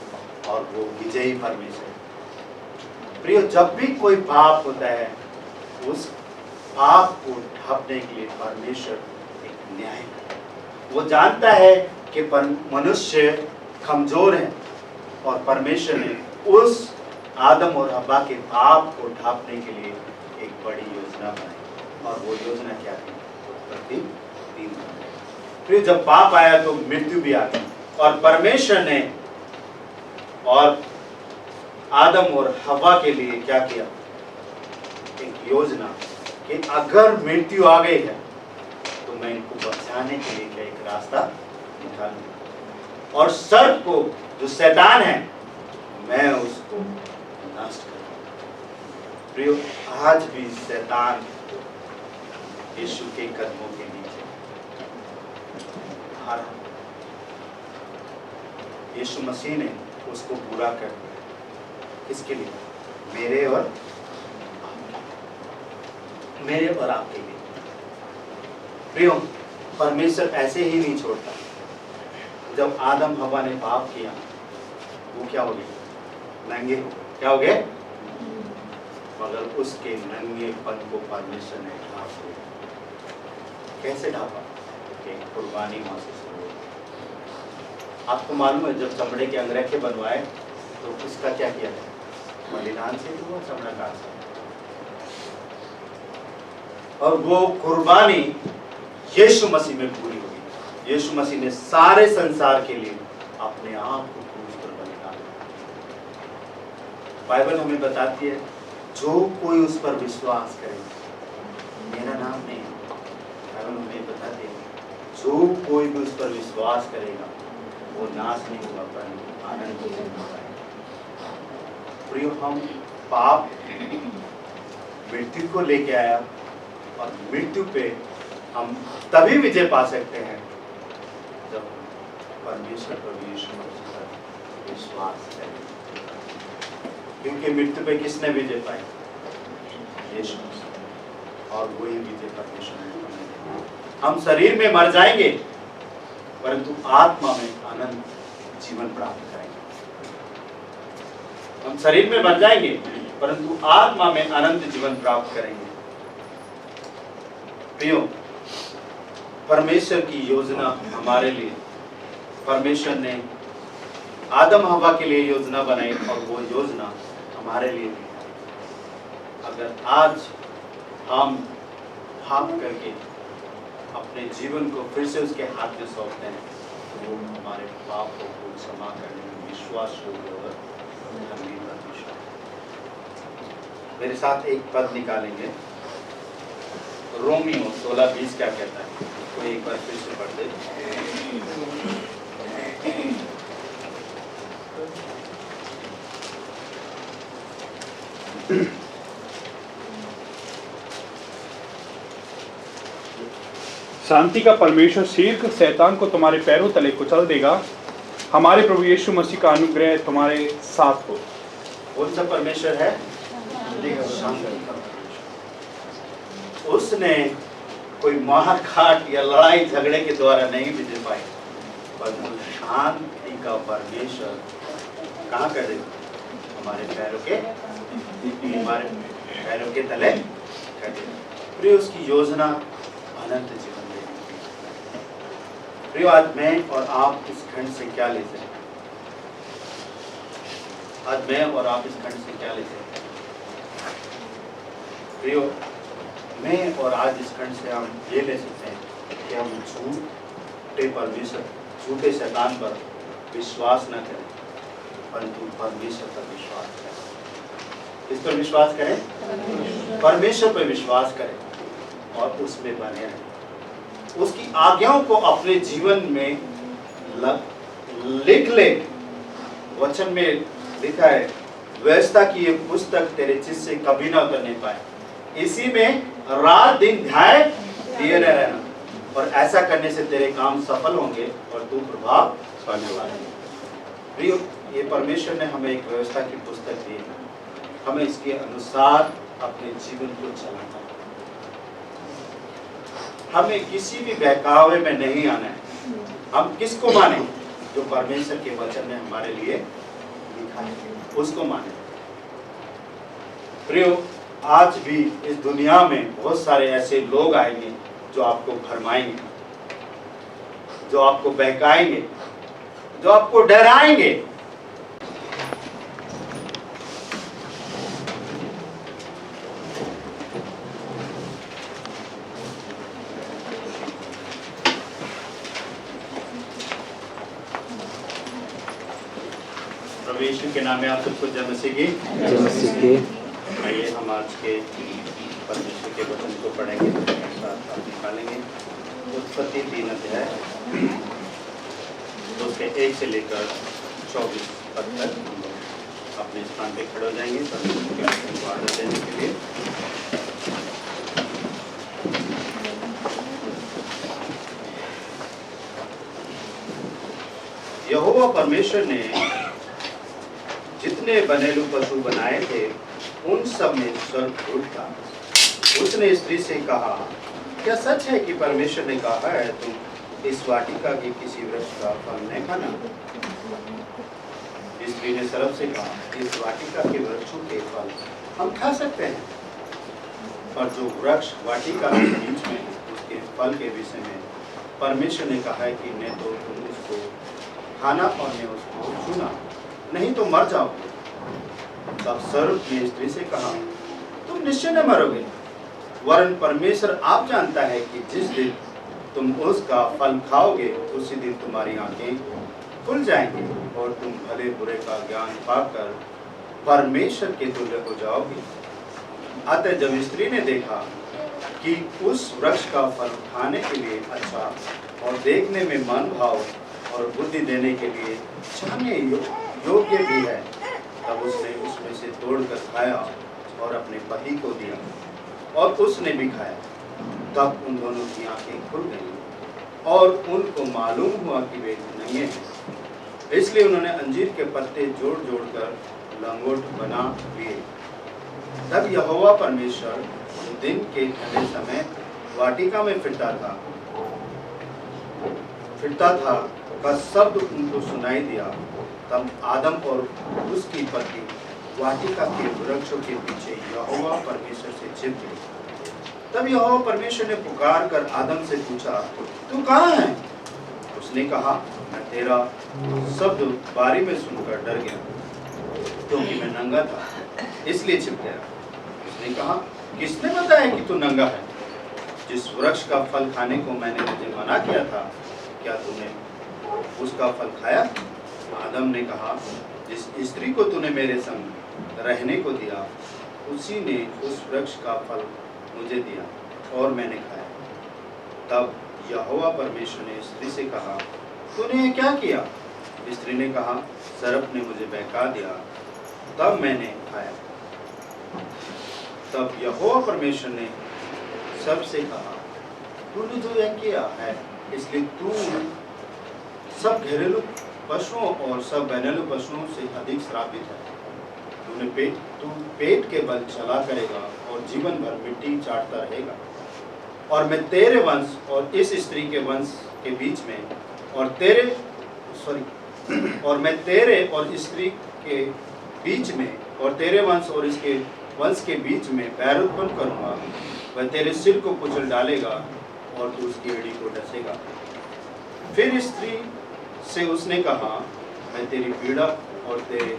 और वो विजयी परमेश्वर है। प्रियो, जब भी कोई पाप होता है, उस पाप को ढांपने के लिए परमेश्वर एक न्याय करता है। वो जानता है कि मनुष्य कमजोर है, और परमेश्वर ने उस आदम और हव्वा के पाप को ढांपने के लिए एक बड़ी योजना बनाई, और वो योजना क्या थी? उत्पत्ति 3:15। फिर जब पाप आया तो मृत्यु भी आ गई, और परमेश्वर ने और आदम और हव्वा के लिए क्या किया? एक योजना कि अगर मृत्यु आ गई है तो मैं इनको बचाने के लिए क्या एक रास्ता निकालूंगा, और सर्प को, जो शैतान है, मैं उसको नष्ट करूंगा। प्रियो, आज भी शैतान यीशु के कदमों के नीचे हारा। यीशु मसीह ने उसको पूरा कर दिया। किसके लिए? मेरे और आपके लिए। प्रियो, परमेश्वर ऐसे ही नहीं छोड़ता। जब आदम हवा ने पाप किया, वो क्या हो गए? नंगे हो गए। क्या हो गए? मगर उसके नंगेपन को परमेश्वर ने ढांप दिया। कैसे ढांपा? एक कुर्बानी वहां से शुरू हुई। आपको मालूम है, जब चमड़े के अंगरखे बनवाए तो उसका क्या किया गया? बलिदान से तो हुआ, चमड़ा काट से। और वो कुर्बानी यीशु मसीह में पूरी हो गई। यीशु मसीह ने सारे संसार के लिए अपने आप को क्रूस पर बलिदान दिया। बाइबल हमें बताती है, जो कोई उस पर विश्वास करे, मेरा नाम नहीं, बाइबल हमें बताती है, जो कोई भी उस पर विश्वास करेगा वो नाश नहीं होगा, परंतु आनंद को पाएगा। प्रियो, हम पाप मृत्यु को लेके आया और मृत्यु पे हम तभी विजय पा सकते हैं जब परमेश्वर प्रभु यीशु मसीह पर विश्वास करें। क्योंकि मृत्यु पे किसने विजय पाई? यीशु मसीह। और वही विजय परमेश्वर ने हमें दी। हम शरीर में मर जाएंगे परंतु आत्मा में अनंत जीवन प्राप्त करेंगे। हम शरीर में मर जाएंगे परंतु आत्मा में अनंत जीवन प्राप्त करेंगे। प्रियो, परमेश्वर की योजना हमारे लिए, परमेश्वर ने आदम हवा के लिए योजना बनाई और वो योजना हमारे लिए भी है। अगर आज हम भाग करके अपने जीवन को फिर से उसके हाथ में सौंपते हैं तो वो हमारे पापों को क्षमा करने में विश्वास योग्य और धर्मी परमेश्वर। मेरे साथ एक पद निकालेंगे, रोमियो 16:20 क्या कहता है? कोई एक बार फिर से पढ़ दे। शांति का परमेश्वर शीघ्र शैतान को तुम्हारे पैरों तले कुचल देगा। हमारे प्रभु यीशु मसीह का अनुग्रह तुम्हारे साथ हो। कौन सा परमेश्वर है? शांति का परमेश्वर। उसने कोई मारकाट या लड़ाई झगड़े के द्वारा नहीं विजय पाई, परंतु शांति का परमेश्वर कहाँ कर देगा? हमारे पैरों के तले कर देगा। प्रिय, उसकी योजना अनंत जीवन देने की। प्रिय, आज मैं और आप इस खंड से क्या ले सकते हैं? आज मैं और आप इस खंड से क्या ले सकते हैं? प्रियो, मैं और आज इस खंड से हम ये ले सकते हैं कि हम झूठे परमेश्वर, झूठे शैतान पर विश्वास न करें परंतु परमेश्वर पर विश्वास करें। किस पर विश्वास करें? परमेश्वर पर विश्वास करें और उसमें बने रहें। उसकी आज्ञाओं को अपने जीवन में लिख ले। वचन में लिखा है, व्यवस्था की ये पुस्तक तेरे चित्त से कभी ना उतरने पाए, इसी में रात दिन ध्यान दिए रहना, और ऐसा करने से तेरे काम सफल होंगे और तू प्रभाव पाने वाला है। प्रियो, ये परमेश्वर ने हमें एक व्यवस्था की पुस्तक दी है, हमें इसके अनुसार अपने जीवन को चलाना है। हमें किसी भी बहकावे में नहीं आना है। हम किसको माने? जो परमेश्वर के वचन ने हमारे लिए लिखा है, उसको माने। प्रियो, आज भी इस दुनिया में बहुत सारे ऐसे लोग आएंगे जो आपको भरमाएंगे, जो आपको बहकाएंगे, जो आपको डराएंगे। प्रभु यीशु के नाम में आप सबको जय मसीह की। आइए हम आज के परमेश्वर के वचन को पढ़ेंगे, साथ निकालेंगे। उत्पत्ति 3 अध्याय उसके 1 से लेकर 24 पद तक हम लोग अपने स्थान पे खड़े हो जाएंगे परमेश्वर के वचन को आदर देने के लिए। यहोवा परमेश्वर ने जितने बनेलू पशु बनाए थे उन सब में स्वर्गदूत था। उसने स्त्री से कहा, क्या सच है कि परमेश्वर ने कहा है तुम इस वाटिका के किसी वृक्ष का फल नहीं खाना? स्त्री ने सर्प से कहा, इस वाटिका के वृक्षों के फल हम खा सकते हैं, और जो वृक्ष वाटिका के बीच में उसके फल के विषय में परमेश्वर ने कहा है कि न तो तुम उसको खाना और न उसको छूना, नहीं तो मर जाओगे। तब सर्प ने स्त्री से कहा, तुम निश्चय न मरोगे, वरन परमेश्वर आप जानता है कि जिस दिन तुम उसका फल खाओगे उसी दिन तुम्हारी आंखें खुल जाएंगी और तुम भले बुरे का ज्ञान पाकर परमेश्वर के तुल्य हो जाओगे। अतः जब स्त्री ने देखा कि उस वृक्ष का फल खाने के लिए अच्छा और देखने में मन भाव और बुद्धि देने के लिए चाहने योग्य भी है, तब उसने उसमें से तोड़कर खाया और अपने पति को दिया और उसने भी खाया। तब उन दोनों की आंखें खुल गईं और उनको मालूम हुआ कि वे नंगे हैं। इसलिए उन्होंने अंजीर के पत्ते जोड़ जोड़ कर लंगोट बना लिए। तब यहोवा परमेश्वर दिन के ठंडे समय वाटिका में फिरता था का शब्द उनको सुनाई दिया। तब आदम और उसकी पत्नी वाटिका के वृक्षों के पीछे यहोवा परमेश्वर से छिप गए। तब यहोवा परमेश्वर ने पुकार कर आदम से पूछा, तू कहाँ है? उसने कहा, मैं तेरा शब्द बारी में सुनकर डर गया, क्योंकि मैं नंगा था, इसलिए छिप गया। उसने कहा, किसने बताया कि तू नंगा है? जिस वृक्ष का फल खाने को मैंने तुझे मना किया था, क्या तूने उसका फल खाया? आदम ने कहा, जिस स्त्री को तूने मेरे संग रहने को दिया, उसी ने उस वृक्ष का फल मुझे दिया और मैंने खाया। तब यहोवा परमेश्वर ने स्त्री से कहा, तूने ये क्या किया? स्त्री ने कहा, सर्प ने मुझे बहका दिया, तब मैंने खाया। तब यहोवा परमेश्वर ने सबसे कहा, तूने जो यह किया है, इसलिए तू सब घरेलू पशुओं और सब घरेलू पशुओं से अधिक श्रापित है। तू पेट के बल चला करेगा और जीवन भर मिट्टी चाटता रहेगा। और मैं तेरे वंश और इस स्त्री के वंश के बीच में और मैं तेरे और स्त्री के बीच में और तेरे वंश और इसके वंश के बीच में बैर उत्पन्न करूंगा। वह तेरे सिर को कुचल डालेगा और तू उसकी एड़ी को डसेगा। फिर स्त्री से उसने कहा, मैं तेरी पीड़ा और तेरे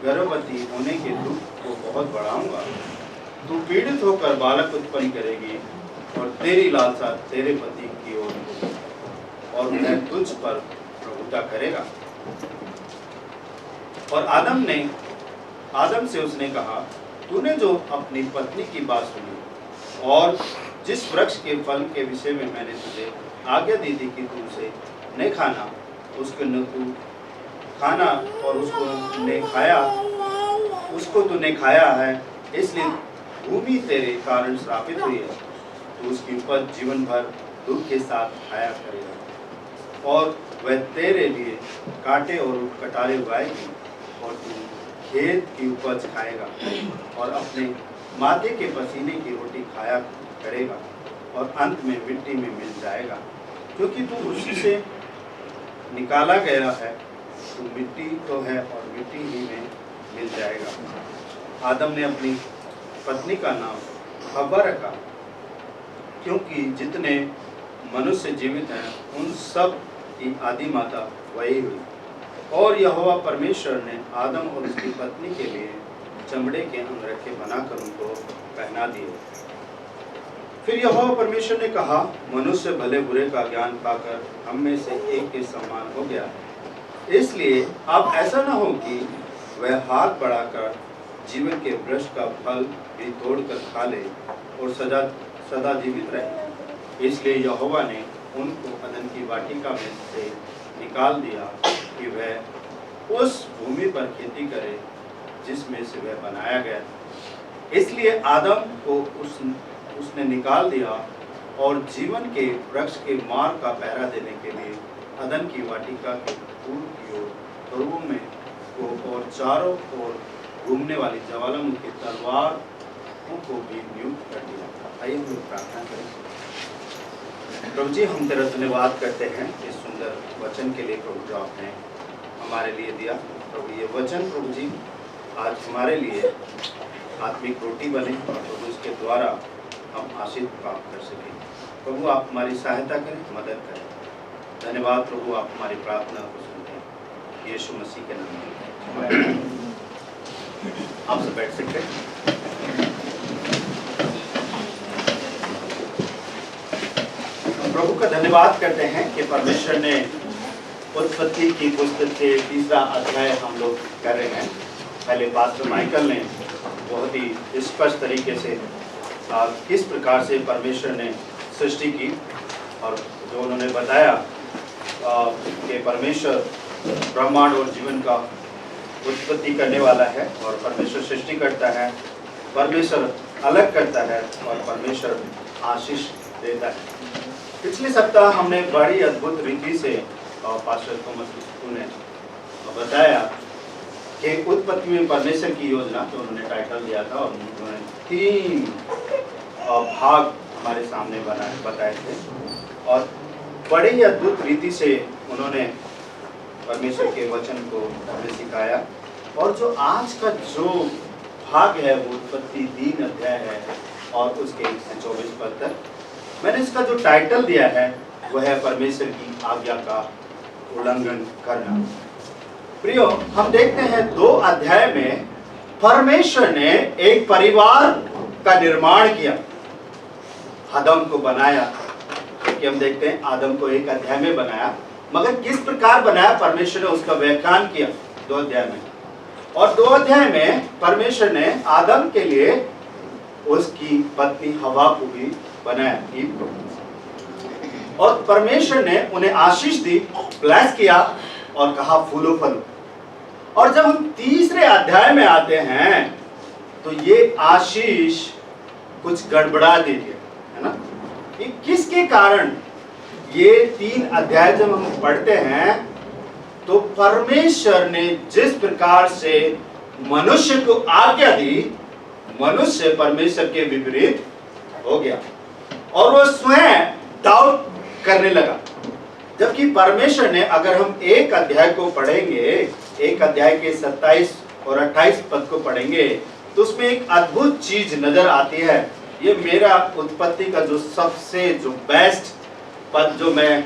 गर्भवती होने के दुख को बहुत बढ़ाऊंगा। तू पीड़ित होकर बालक उत्पन्न करेगी और तेरी लालसा तेरे पति की ओर होगी और वह तुझ पर प्रभुता करेगा। और आदम से उसने कहा, तूने जो अपनी पत्नी की बात सुनी और जिस वृक्ष के फल के विषय में मैंने तुझे आज्ञा दी थी कि तू उसे नहीं खाना, उसको न तू खाना और उसको तूने खाया है, इसलिए भूमि तेरे कारण श्रापित हुई है। तू उसकी उपज जीवन भर दुख के साथ खाया करेगा और वह तेरे लिए कांटे और कटारे उगाएगी और तू खेत की उपज खाएगा और अपने माथे के पसीने की रोटी खाया करेगा और अंत में मिट्टी में मिल जाएगा, क्योंकि तू उसी से निकाला गया है। तू मिट्टी तो है और मिट्टी ही में मिल जाएगा। आदम ने अपनी पत्नी का नाम हव्वा रखा, क्योंकि जितने मनुष्य जीवित हैं उन सब की आदि माता वही हुई। और यहोवा परमेश्वर ने आदम और उसकी पत्नी के लिए चमड़े के अंगरखे बनाकर उनको पहना दिए। फिर यहोवा परमेश्वर ने कहा, मनुष्य भले बुरे का ज्ञान पाकर हम में से एक के समान हो गया है, इसलिए अब ऐसा न हो कि वह हाथ बढ़ाकर जीवन के वृक्ष का फल भी तोड़कर खा ले और सदा जीवित रहे। इसलिए यहोवा ने उनको अदन की वाटिका में से निकाल दिया कि वह उस भूमि पर खेती करे जिसमें से वह बनाया गया। इसलिए आदम को उसने निकाल दिया और जीवन के वृक्ष के मार्ग का पहरा देने के लिए अदन की वाटिका के पूर्व की ओर ध्रुवों में को और चारों ओर घूमने वाली ज्वालामुखी तलवारों को भी नियुक्त कर दिया। आइए हम प्रार्थना करें। प्रभु जी, हम तेरा धन्यवाद करते हैं इस सुंदर वचन के लिए प्रभु जो आपने हमारे लिए दिया। प्रभु ये वचन प्रभु जी आज हमारे लिए आत्मिक रोटी बने और प्रभु इसके द्वारा हम आशीष प्राप्त कर सकें। प्रभु आप हमारी सहायता करें, मदद करें। धन्यवाद प्रभु, आप हमारी प्रार्थना को सुनते हैं। यीशु मसीह के नाम में आप सब बैठ सकते हैं। प्रभु का धन्यवाद करते हैं कि परमेश्वर ने उत्पत्ति की पुस्तक के 3रा अध्याय हम लोग कर रहे हैं। पहले पास्टर माइकल ने बहुत ही स्पष्ट तरीके से किस प्रकार से परमेश्वर ने सृष्टि की और जो उन्होंने बताया कि परमेश्वर ब्रह्मांड और जीवन का उत्पत्ति करने वाला है और परमेश्वर सृष्टि करता है, परमेश्वर अलग करता है और परमेश्वर आशीष देता है। पिछले सप्ताह हमने बड़ी अद्भुत रीति से पास्टर थॉमस लिस्कू ने बताया कि उत्पत्ति में परमेश्वर की योजना, तो उन्होंने टाइटल दिया था और उन्होंने 3 भाग हमारे सामने बताए थे और बड़े ही अद्भुत रीति से उन्होंने परमेश्वर के वचन को हमें सिखाया। और जो आज का जो भाग है वो उत्पत्ति 3 अध्याय है और उसके 1 से 24 पद तक। मैंने इसका जो टाइटल दिया है वह है परमेश्वर की आज्ञा का उल्लंघन करना। प्रियो, हम देखते हैं 2 अध्याय में परमेश्वर ने एक परिवार का निर्माण किया, आदम को बनाया। क्योंकि हम देखते हैं आदम को 1 अध्याय में बनाया, मगर किस प्रकार बनाया परमेश्वर ने उसका व्याख्यान किया 2 अध्याय में। और 2 अध्याय में परमेश्वर ने आदम के लिए उसकी पत्नी हवा को भी बनाया, ईव को। और परमेश्वर ने उन्हें आशीष दी, ब्लेस किया और कहा फूलो फलो। और जब हम 3रे अध्याय में आते हैं तो ये आशीष कुछ गड़बड़ा देती है ना। ये किसके कारण? ये 3 अध्याय जब हम पढ़ते हैं तो परमेश्वर ने जिस प्रकार से मनुष्य को आज्ञा दी, मनुष्य परमेश्वर के विपरीत हो गया और वो स्वयं डाउट करने लगा। जबकि परमेश्वर ने, अगर हम 1 अध्याय को पढ़ेंगे, 1 अध्याय के 27 और 28 पद को पढ़ेंगे तो उसमें एक अद्भुत चीज नजर आती है। ये मेरा उत्पत्ति का जो सबसे जो बेस्ट पद, जो मैं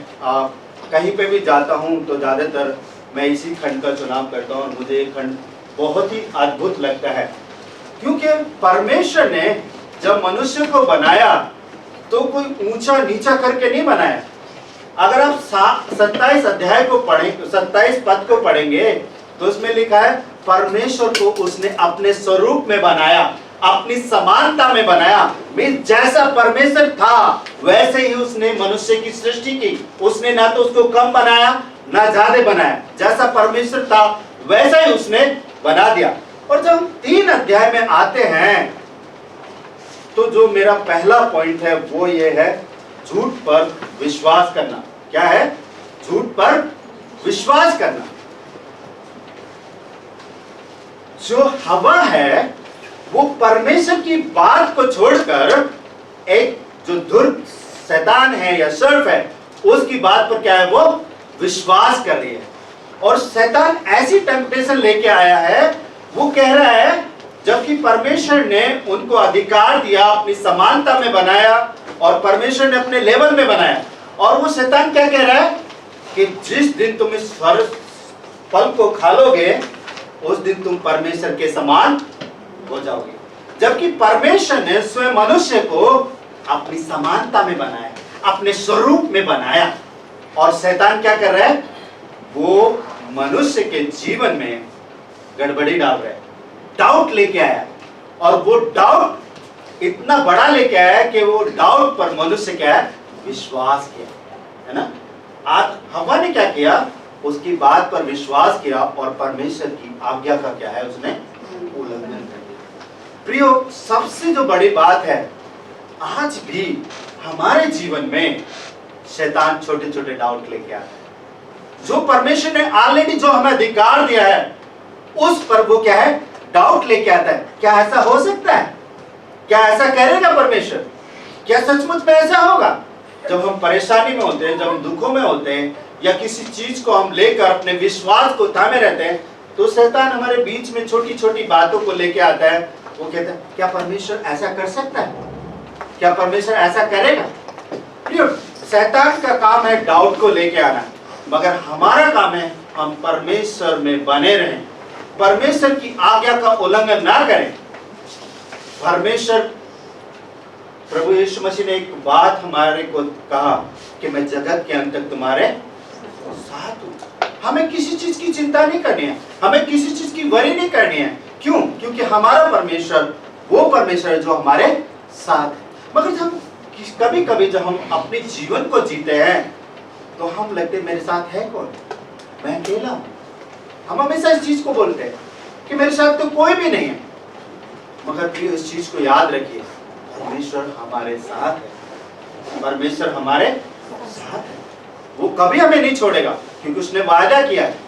कहीं पे भी जाता हूँ तो ज़्यादातर मैं इसी खंड का चुनाव करता हूँ और मुझे ये खंड बहुत ही अद्भुत लगता है। क्योंकि परमेश्वर ने जब मनुष्य को बनाया तो कोई ऊंचा नीचा करके नहीं बनाया। अगर आप 27 अध्याय को पढ़ें, 27 पद को पढ़ेंगे तो उसमें लिखा है परमेश्वर को उसने अपने स्वरूप में बनाया, अपनी समानता में बनाया। मीन्स जैसा परमेश्वर था वैसे ही उसने मनुष्य की सृष्टि की। उसने ना तो उसको कम बनाया ना ज्यादा बनाया, जैसा परमेश्वर था वैसा ही उसने बना दिया। और जब हम 3 अध्याय में आते हैं तो जो मेरा पहला पॉइंट है वो ये है, झूठ पर विश्वास करना। क्या है? झूठ पर विश्वास करना। जो हवा है वो परमेश्वर की बात को छोड़कर एक जो धुर्त शैतान है या सर्फ है उसकी बात पर क्या है, वो विश्वास कर रही है। और शैतान ऐसी टेम्पटेशन लेके आया है, वो कह रहा है जबकि परमेश्वर ने उनको अधिकार दिया, अपनी समानता में बनाया और परमेश्वर ने अपने लेवल में बनाया। और वो शैतान क्या कह रहा है कि जिस दिन तुम इस फल को खा लोगे उस दिन तुम परमेश्वर के समान हो जाओगे। जबकि परमेश्वर ने स्वयं मनुष्य को अपनी समानता में बनाया, अपने स्वरूप में बनाया। और शैतान क्या कर रहा है, वो मनुष्य के जीवन में गड़बड़ी डाल रहा है, डाउट लेके आया। और वो डाउट इतना बड़ा लेके आया कि वो डाउट पर मनुष्य क्या है, विश्वास किया, है ना। आज हवा ने क्या किया, उसकी बात पर विश्वास किया और परमेश्वर की आज्ञा का क्या है, उसने उल्लंघन कर दिया। प्रियो, सबसे जो बड़ी बात है, आज भी हमारे जीवन में शैतान छोटे छोटे डाउट लेके आता है। जो परमेश्वर ने ऑलरेडी जो हमें अधिकार दिया है उस पर वो क्या है, डाउट लेके आता है। क्या ऐसा हो सकता है? क्या ऐसा करेगा परमेश्वर? क्या सचमुच में ऐसा होगा? जब हम परेशानी में होते हैं, जब हम दुखों में होते हैं या किसी चीज को हम लेकर अपने विश्वास को थामे रहते हैं तो शैतान हमारे बीच में छोटी छोटी बातों को लेके आता है। वो कहता है क्या परमेश्वर ऐसा कर सकता है? क्या परमेश्वर ऐसा करेगा? शैतान का काम है डाउट को लेके आना, मगर हमारा काम है हम परमेश्वर में बने रहें, परमेश्वर की आज्ञा का उल्लंघन ना करें। परमेश्वर प्रभु यीशु मसीह ने एक बात हमारे को कहा कि मैं जगत के अंत तक तुम्हारे साथ हूं। हमें किसी चीज की चिंता नहीं करनी है, हमें किसी चीज की वरी नहीं करनी है। क्यों? क्योंकि हमारा परमेश्वर वो परमेश्वर है जो हमारे साथ है। मगर जब कभी कभी जब हम अपने जीवन को जीते हैं तो हम लगते मेरे साथ है कौन, मैं अकेला हूं। हम हमेशा इस चीज को बोलते हैं। कि मेरे साथ तो कोई भी नहीं है। मगर प्रियो इस चीज को याद रखिए, परमेश्वर हमारे साथ है, परमेश्वर हमारे साथ है। वो कभी हमें नहीं छोड़ेगा, क्योंकि उसने वायदा किया है।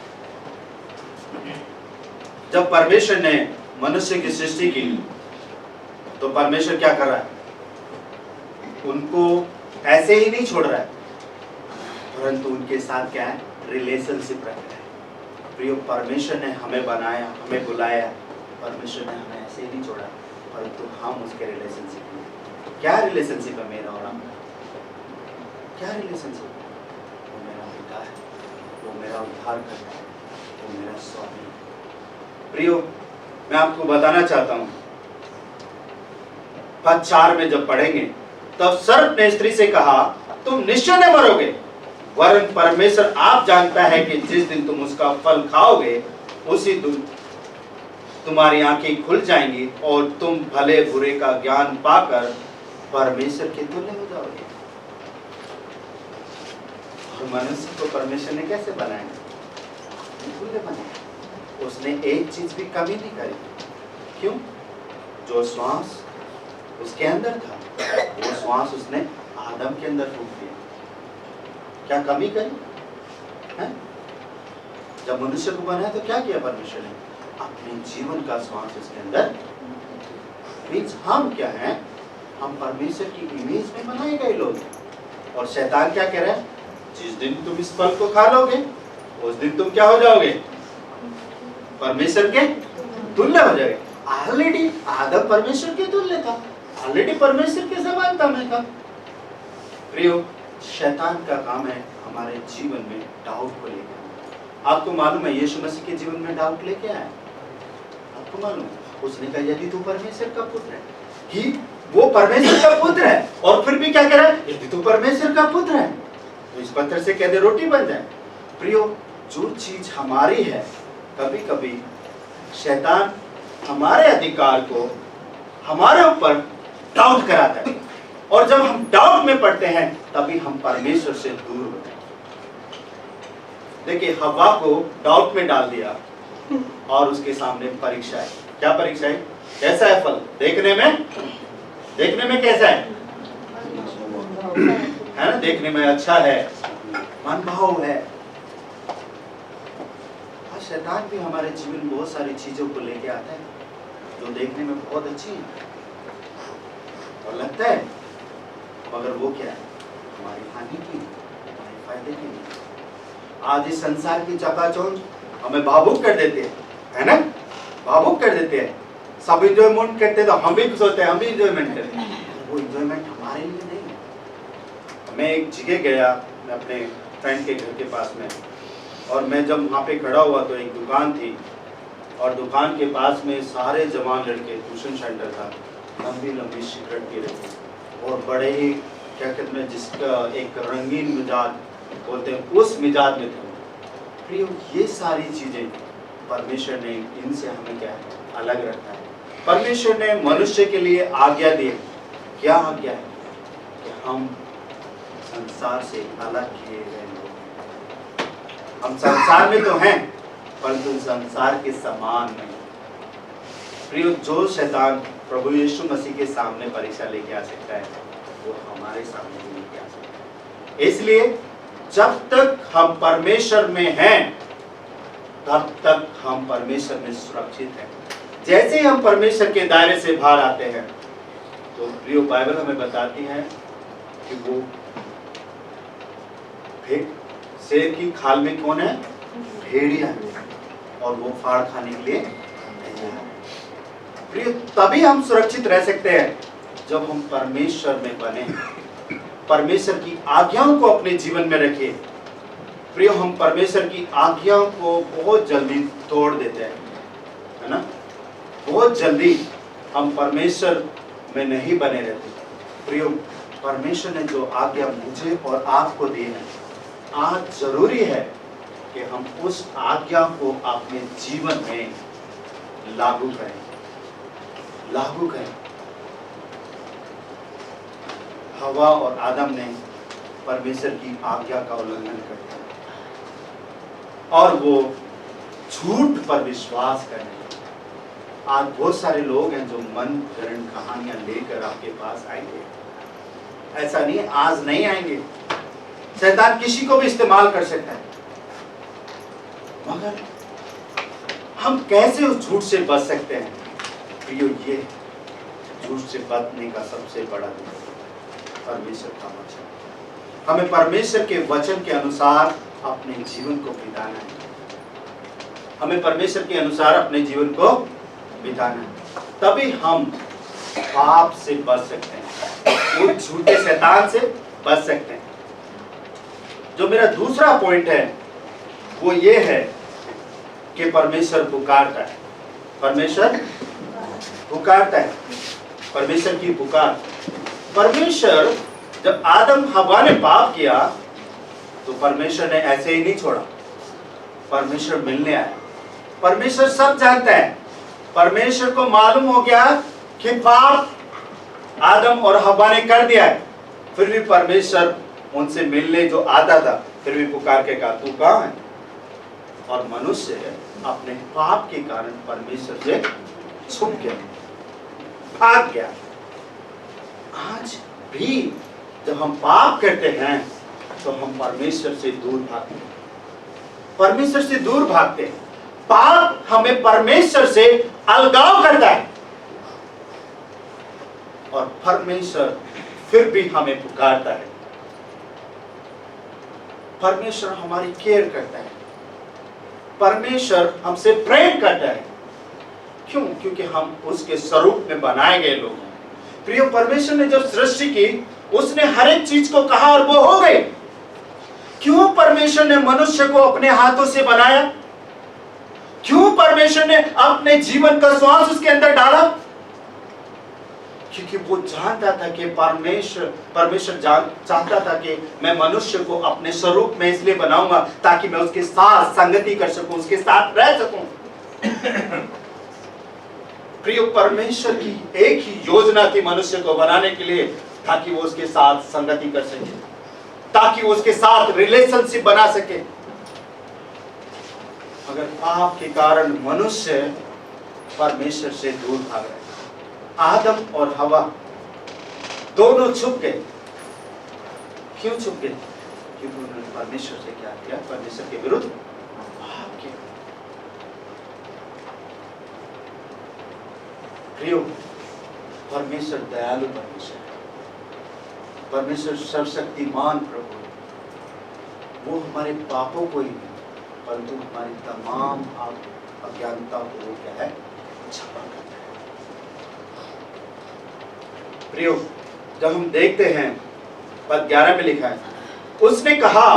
जब परमेश्वर ने मनुष्य की सृष्टि की तो परमेश्वर क्या कर रहा है? उनको ऐसे ही नहीं छोड़ रहा है, परंतु उनके साथ क्या है? रिलेशनशिप रख रहा है। प्रियो, परमेश्वर ने हमें बनाया, हमें बुलाया, परमेश्वर ने हमें ऐसे ही नहीं छोड़ा, परंतु हम उसके रिलेशनशिप में। क्या रिलेशनशिप है मेरा और आपका? क्या रिलेशनशिप? वो मेरा पिता है, वो मेरा उद्धार करता है, वो मेरा स्वामी है। प्रियो, मैं आपको बताना चाहता हूं, पद 4 में जब पढ़ेंगे तब सर्प ने स्त्री से कहा, तुम निश्चय न मरोगे, वरन परमेश्वर आप जानता है कि जिस दिन तुम उसका फल खाओगे उसी दिन तुम्हारी आंखें खुल जाएंगी और तुम भले बुरे का ज्ञान पाकर परमेश्वर के तुल्य हो जाओगे। और मनुष्य को परमेश्वर ने कैसे बनाया? तुल्य बनाया। उसने एक चीज भी कमी नहीं करी। क्यों? जो श्वास उसके अंदर था, वो श्वास उसने आदम के अंदर फूंक दिया। क्या कमी करी है? जब मनुष्य को बनाया तो क्या किया परमेश्वर ने? अपने जीवन का श्वास उसके अंदर। मीन्स हम क्या हैं? हम परमेश्वर की इमेज में बनाए गए लोग। और शैतान क्या कह रहा है? जिस दिन तुम इस फल को खा लोगे उस दिन तुम क्या हो जाओगे? परमेश्वर के तुल्य हो जाओगे। ऑलरेडी आदम परमेश्वर के तुल्य था, ऑलरेडी परमेश्वर के समानता में था। प्रियो, शैतान का काम है हमारे जीवन में डाउट को लेकर। आपको मालूम है यीशु मसीह के जीवन में डाउट लेके आया? आपको मालूम है? उसने कहा यदि तू परमेश्वर का पुत्र है, कि वो परमेश्वर का पुत्र है, और फिर भी क्या कह रहा है? यदि तू परमेश्वर का पुत्र है तो इस पत्थर से कह दे रोटी बन जाए। प्रियो, जो चीज हमारी है, कभी कभी शैतान हमारे अधिकार को हमारे ऊपर डाउट कराता है, और जब हम डाउट में पड़ते हैं तभी हम परमेश्वर से दूर होते हैं। देखिए, हव्वा को डाउट में डाल दिया और उसके सामने परीक्षा है। क्या परीक्षा है? कैसा है फल? देखने में कैसा है ना? देखने में अच्छा है, मनभाव है। और शैतान भी हमारे जीवन में बहुत सारी चीजों को लेके आता है जो देखने में बहुत अच्छी है और लगता है, मगर वो क्या है? हमारी हानि की, हमारे फायदे की नहीं। आज इस संसार की चकाचौंध हमें भावुक कर देते हैं, है ना? भावुक कर देते हैं। सब इंजॉयमेंट करते हैं तो हम भी खुश होते हैं, हम भी इंजॉयमेंट करते हैं। वो इंजॉयमेंट हमारे लिए नहीं है। मैं एक जगह गया अपने फ्रेंड के घर के पास में, और मैं जब वहाँ पे खड़ा हुआ तो एक दुकान थी, और दुकान के पास में सारे जवान लड़के, ट्यूशन सेंटर था, लंबी लंबी सिगरेट पी रहे थे और बड़े ही क्या कहते हैं जिसका एक रंगीन मिजाज बोलते हैं, उस मिजाज में थे। प्रियो, ये सारी चीजें परमेश्वर ने इनसे हमें क्या है? अलग रखा है। परमेश्वर ने मनुष्य के लिए आज्ञा दी। क्या आज्ञा है? कि हम संसार से अलग किए गए लोग। हम संसार में तो हैं, परंतु संसार के समान नहीं। प्रियो, जो शैतान प्रभु यीशु मसीह के सामने परीक्षा लेके आ सकता है, वो हमारे सामने भी लेके आ सकता है। इसलिए जब तक हम परमेश्वर में हैं, तब तक हम परमेश्वर में सुरक्षित हैं। जैसे ही हम परमेश्वर के दायरे से बाहर आते हैं, तो प्रियो, बाइबल हमें बताती है कि वो शेर की खाल में कौन है? भेड़िया है, और वो फाड़ खाने के लिए तैयार है। प्रियो, तभी हम सुरक्षित रह सकते हैं जब हम परमेश्वर में बने, परमेश्वर की आज्ञाओं को अपने जीवन में रखें। प्रियो, हम परमेश्वर की आज्ञाओं को बहुत जल्दी तोड़ देते हैं, है ना? बहुत जल्दी हम परमेश्वर में नहीं बने रहते। प्रियो, परमेश्वर ने जो आज्ञा मुझे और आपको दी है, आज जरूरी है कि हम उस आज्ञा को अपने जीवन में लागू करें। हवा और आदम ने परमेश्वर की आज्ञा का उल्लंघन कर दिया और वो झूठ पर विश्वास करने लगे। आज बहुत सारे लोग हैं जो मन गढ़ंत कहानियां लेकर आपके पास आएंगे। ऐसा नहीं, आज नहीं आएंगे। शैतान किसी को भी इस्तेमाल कर सकता है, मगर हम कैसे उस झूठ से बच सकते हैं? प्रियो, ये झूठ से बचने का सबसे बड़ा परमेश्वर का वचन। हमें परमेश्वर के वचन के अनुसार अपने जीवन को बिताना है। हमें परमेश्वर के अनुसार अपने जीवन को बिताना है, तभी हम पाप से बच सकते हैं, उस झूठे शैतान से बच सकते हैं। जो मेरा दूसरा पॉइंट है वो ये है कि परमेश्वर पुकारता है। परमेश्वर पुकारता है। परमेश्वर की पुकार। परमेश्वर जब आदम हवा ने पाप किया तो परमेश्वर ने ऐसे ही नहीं छोड़ा। परमेश्वर मिलने आया। परमेश्वर सब जानता है। परमेश्वर को मालूम हो गया कि पाप आदम और हवा ने कर दिया है, फिर भी परमेश्वर उनसे मिलने जो आता था, फिर भी पुकार के कहा, तू कहाँ है? और मनुष्य अपने पाप के कारण परमेश्वर से छुप गया, भाग गया। आज भी जब हम पाप करते हैं तो हम परमेश्वर से दूर भागते हैं। परमेश्वर से दूर भागते हैं। पाप हमें परमेश्वर से अलगाव करता है, और परमेश्वर फिर भी हमें पुकारता है। परमेश्वर हमारी केयर करता है। परमेश्वर हमसे प्रेम करता है। क्यों? क्योंकि हम उसके स्वरूप में बनाए गए लोग हैं। प्रिय, परमेश्वर ने जब सृष्टि की, उसने हर एक चीज को कहा और वो हो गई। क्यों परमेश्वर ने मनुष्य को अपने हाथों से बनाया? क्यों परमेश्वर ने अपने जीवन का श्वास उसके अंदर डाला? क्योंकि वो जानता था कि परमेश्वर चाहता था कि मैं मनुष्य को अपने स्वरूप में इसलिए बनाऊंगा ताकि मैं उसके साथ संगति कर सकूं, उसके साथ रह सकूं। प्रिय, परमेश्वर की एक ही योजना थी मनुष्य को बनाने के लिए, ताकि वो उसके साथ संगति कर सके, ताकि वो उसके साथ रिलेशनशिप बना सके। मगर पाप के कारण मनुष्य परमेश्वर से दूर भाग रहे। आदम और हवा दोनों छुप गए। क्यों छुप गए? क्योंकि उन्होंने परमेश्वर से क्या किया? परमेश्वर के विरुद्ध पाप किया। प्रियो, परमेश्वर दयालु परमेश्वर है। परमेश्वर सर्वशक्तिमान प्रभु है। वो हमारे पापों को ही नहीं, परंतु हमारी तमाम अज्ञानता को वो क्या है? क्षमा करता है। प्रियो, जब हम देखते हैं पद 11 में लिखा है, उसने कहा,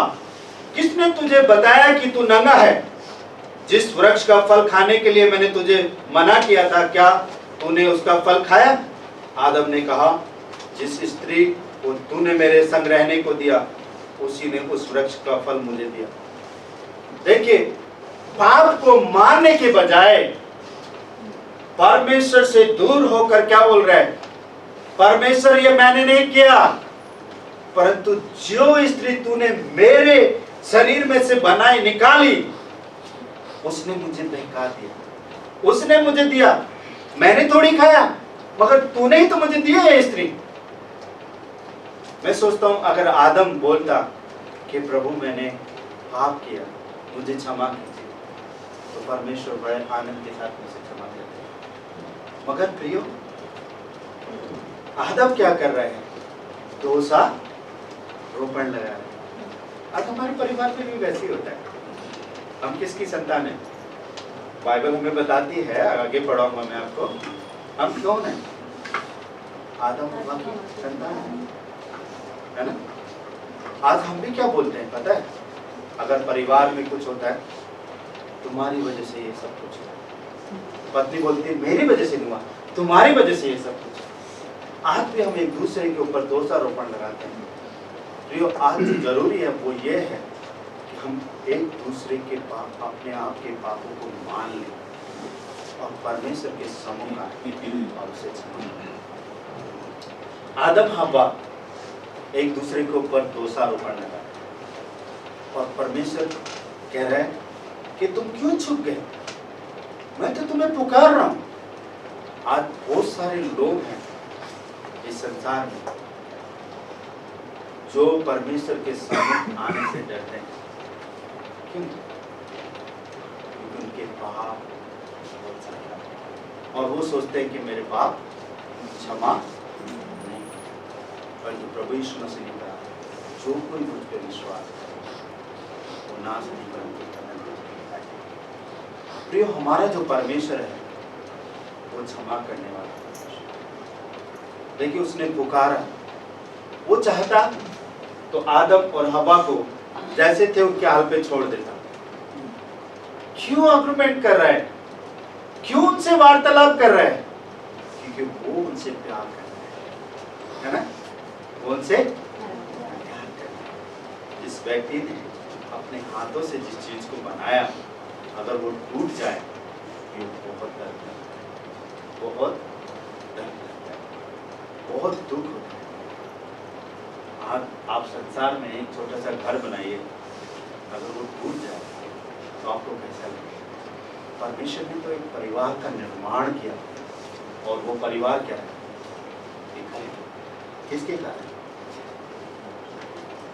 किसने तुझे बताया कि तू नंगा है? जिस वृक्ष का फल खाने के लिए मैंने तुझे मना किया था, क्या तूने उसका फल खाया? आदम ने कहा, जिस स्त्री को तूने मेरे संग रहने को दिया, उसी ने उस वृक्ष का फल मुझे दिया। देखिए, पाप को मारने के बजाय परमेश्वर से दूर होकर क्या बोल रहा है? परमेश्वर, ये मैंने नहीं किया, परंतु जो स्त्री तूने मेरे शरीर में से बनाई निकाली, उसने मुझे बहका दिया, उसने मुझे दिया। मैंने थोड़ी खाया, मगर तूने ही तो मुझे दी है स्त्री। मैं सोचता हूं, अगर आदम बोलता कि प्रभु मैंने पाप किया, मुझे क्षमा कीजिए, तो परमेश्वर बड़े आनंद के साथ मुझे क्षमा करते। मगर प्रियो, आदम क्या कर रहे हैं? दोषा रोपण लगा रहे हैं। आज हमारे परिवार में भी वैसे ही होता है। हम किसकी संतान है? बाइबल हमें बताती है, आगे पढ़ाऊंगा मैं आपको, हम कौन है? आदम हव्वा की संतान है ना? आज हम भी क्या बोलते हैं पता है? अगर परिवार में कुछ होता है, तुम्हारी वजह से ये सब कुछ है। पत्नी बोलती है, मेरी वजह से नहीं हुआ, तुम्हारी वजह से ये सब कुछ। आज भी हम एक दूसरे के ऊपर दोषारोपण लगाते हैं। तो आज जो जरूरी है वो ये है कि हम एक दूसरे के पाप, अपने आप के पापों को मान लें और परमेश्वर के सम्मुख आए और उसे क्षमा करें। आदम हव्वा एक दूसरे के ऊपर दोषारोपण लगा, और परमेश्वर कह रहा है कि तुम क्यों छुप गए? मैं तो तुम्हें पुकार रहा हूं, आज बहुत सारे लोग हैं इस संसार में जो परमेश्वर के सामने आने से डरते हैं। क्यों? क्योंकि उनके पाप बहुत सारे हैं और वो सोचते हैं कि मेरे पाप क्षमा नहीं। परंतु प्रभु यीशु मसीह ने कहा, जो कोई मुझ पर विश्वास करे वो नाश नहीं परंतु प्रियो, हमारा जो परमेश्वर है वो क्षमा करने वाला परमेश्वर। देखिए, उसने पुकारा, वो चाहता तो आदम और हवा को जैसे थे उनके हाल पे छोड़ देता। क्यों आर्गुमेंट कर रहा है? क्यों उनसे वार्तालाप कर रहा है? क्योंकि वो उनसे प्यार कर रहा है ना? वो उनसे प्यार कर रहा है। जिस व्यक्ति ने अपने हाथों से जिस चीज को बनाया, अगर वो टूट जाए, ये बहुत दर्द है, बहुत दर्द है, बहुत दुख होता है। आज आप संसार में एक छोटा सा घर बनाइए, अगर वो टूट जाए तो आपको कैसा लगेगा? परमेश्वर ने तो एक परिवार का निर्माण किया और वो परिवार क्या है? एक है। किसके कारण?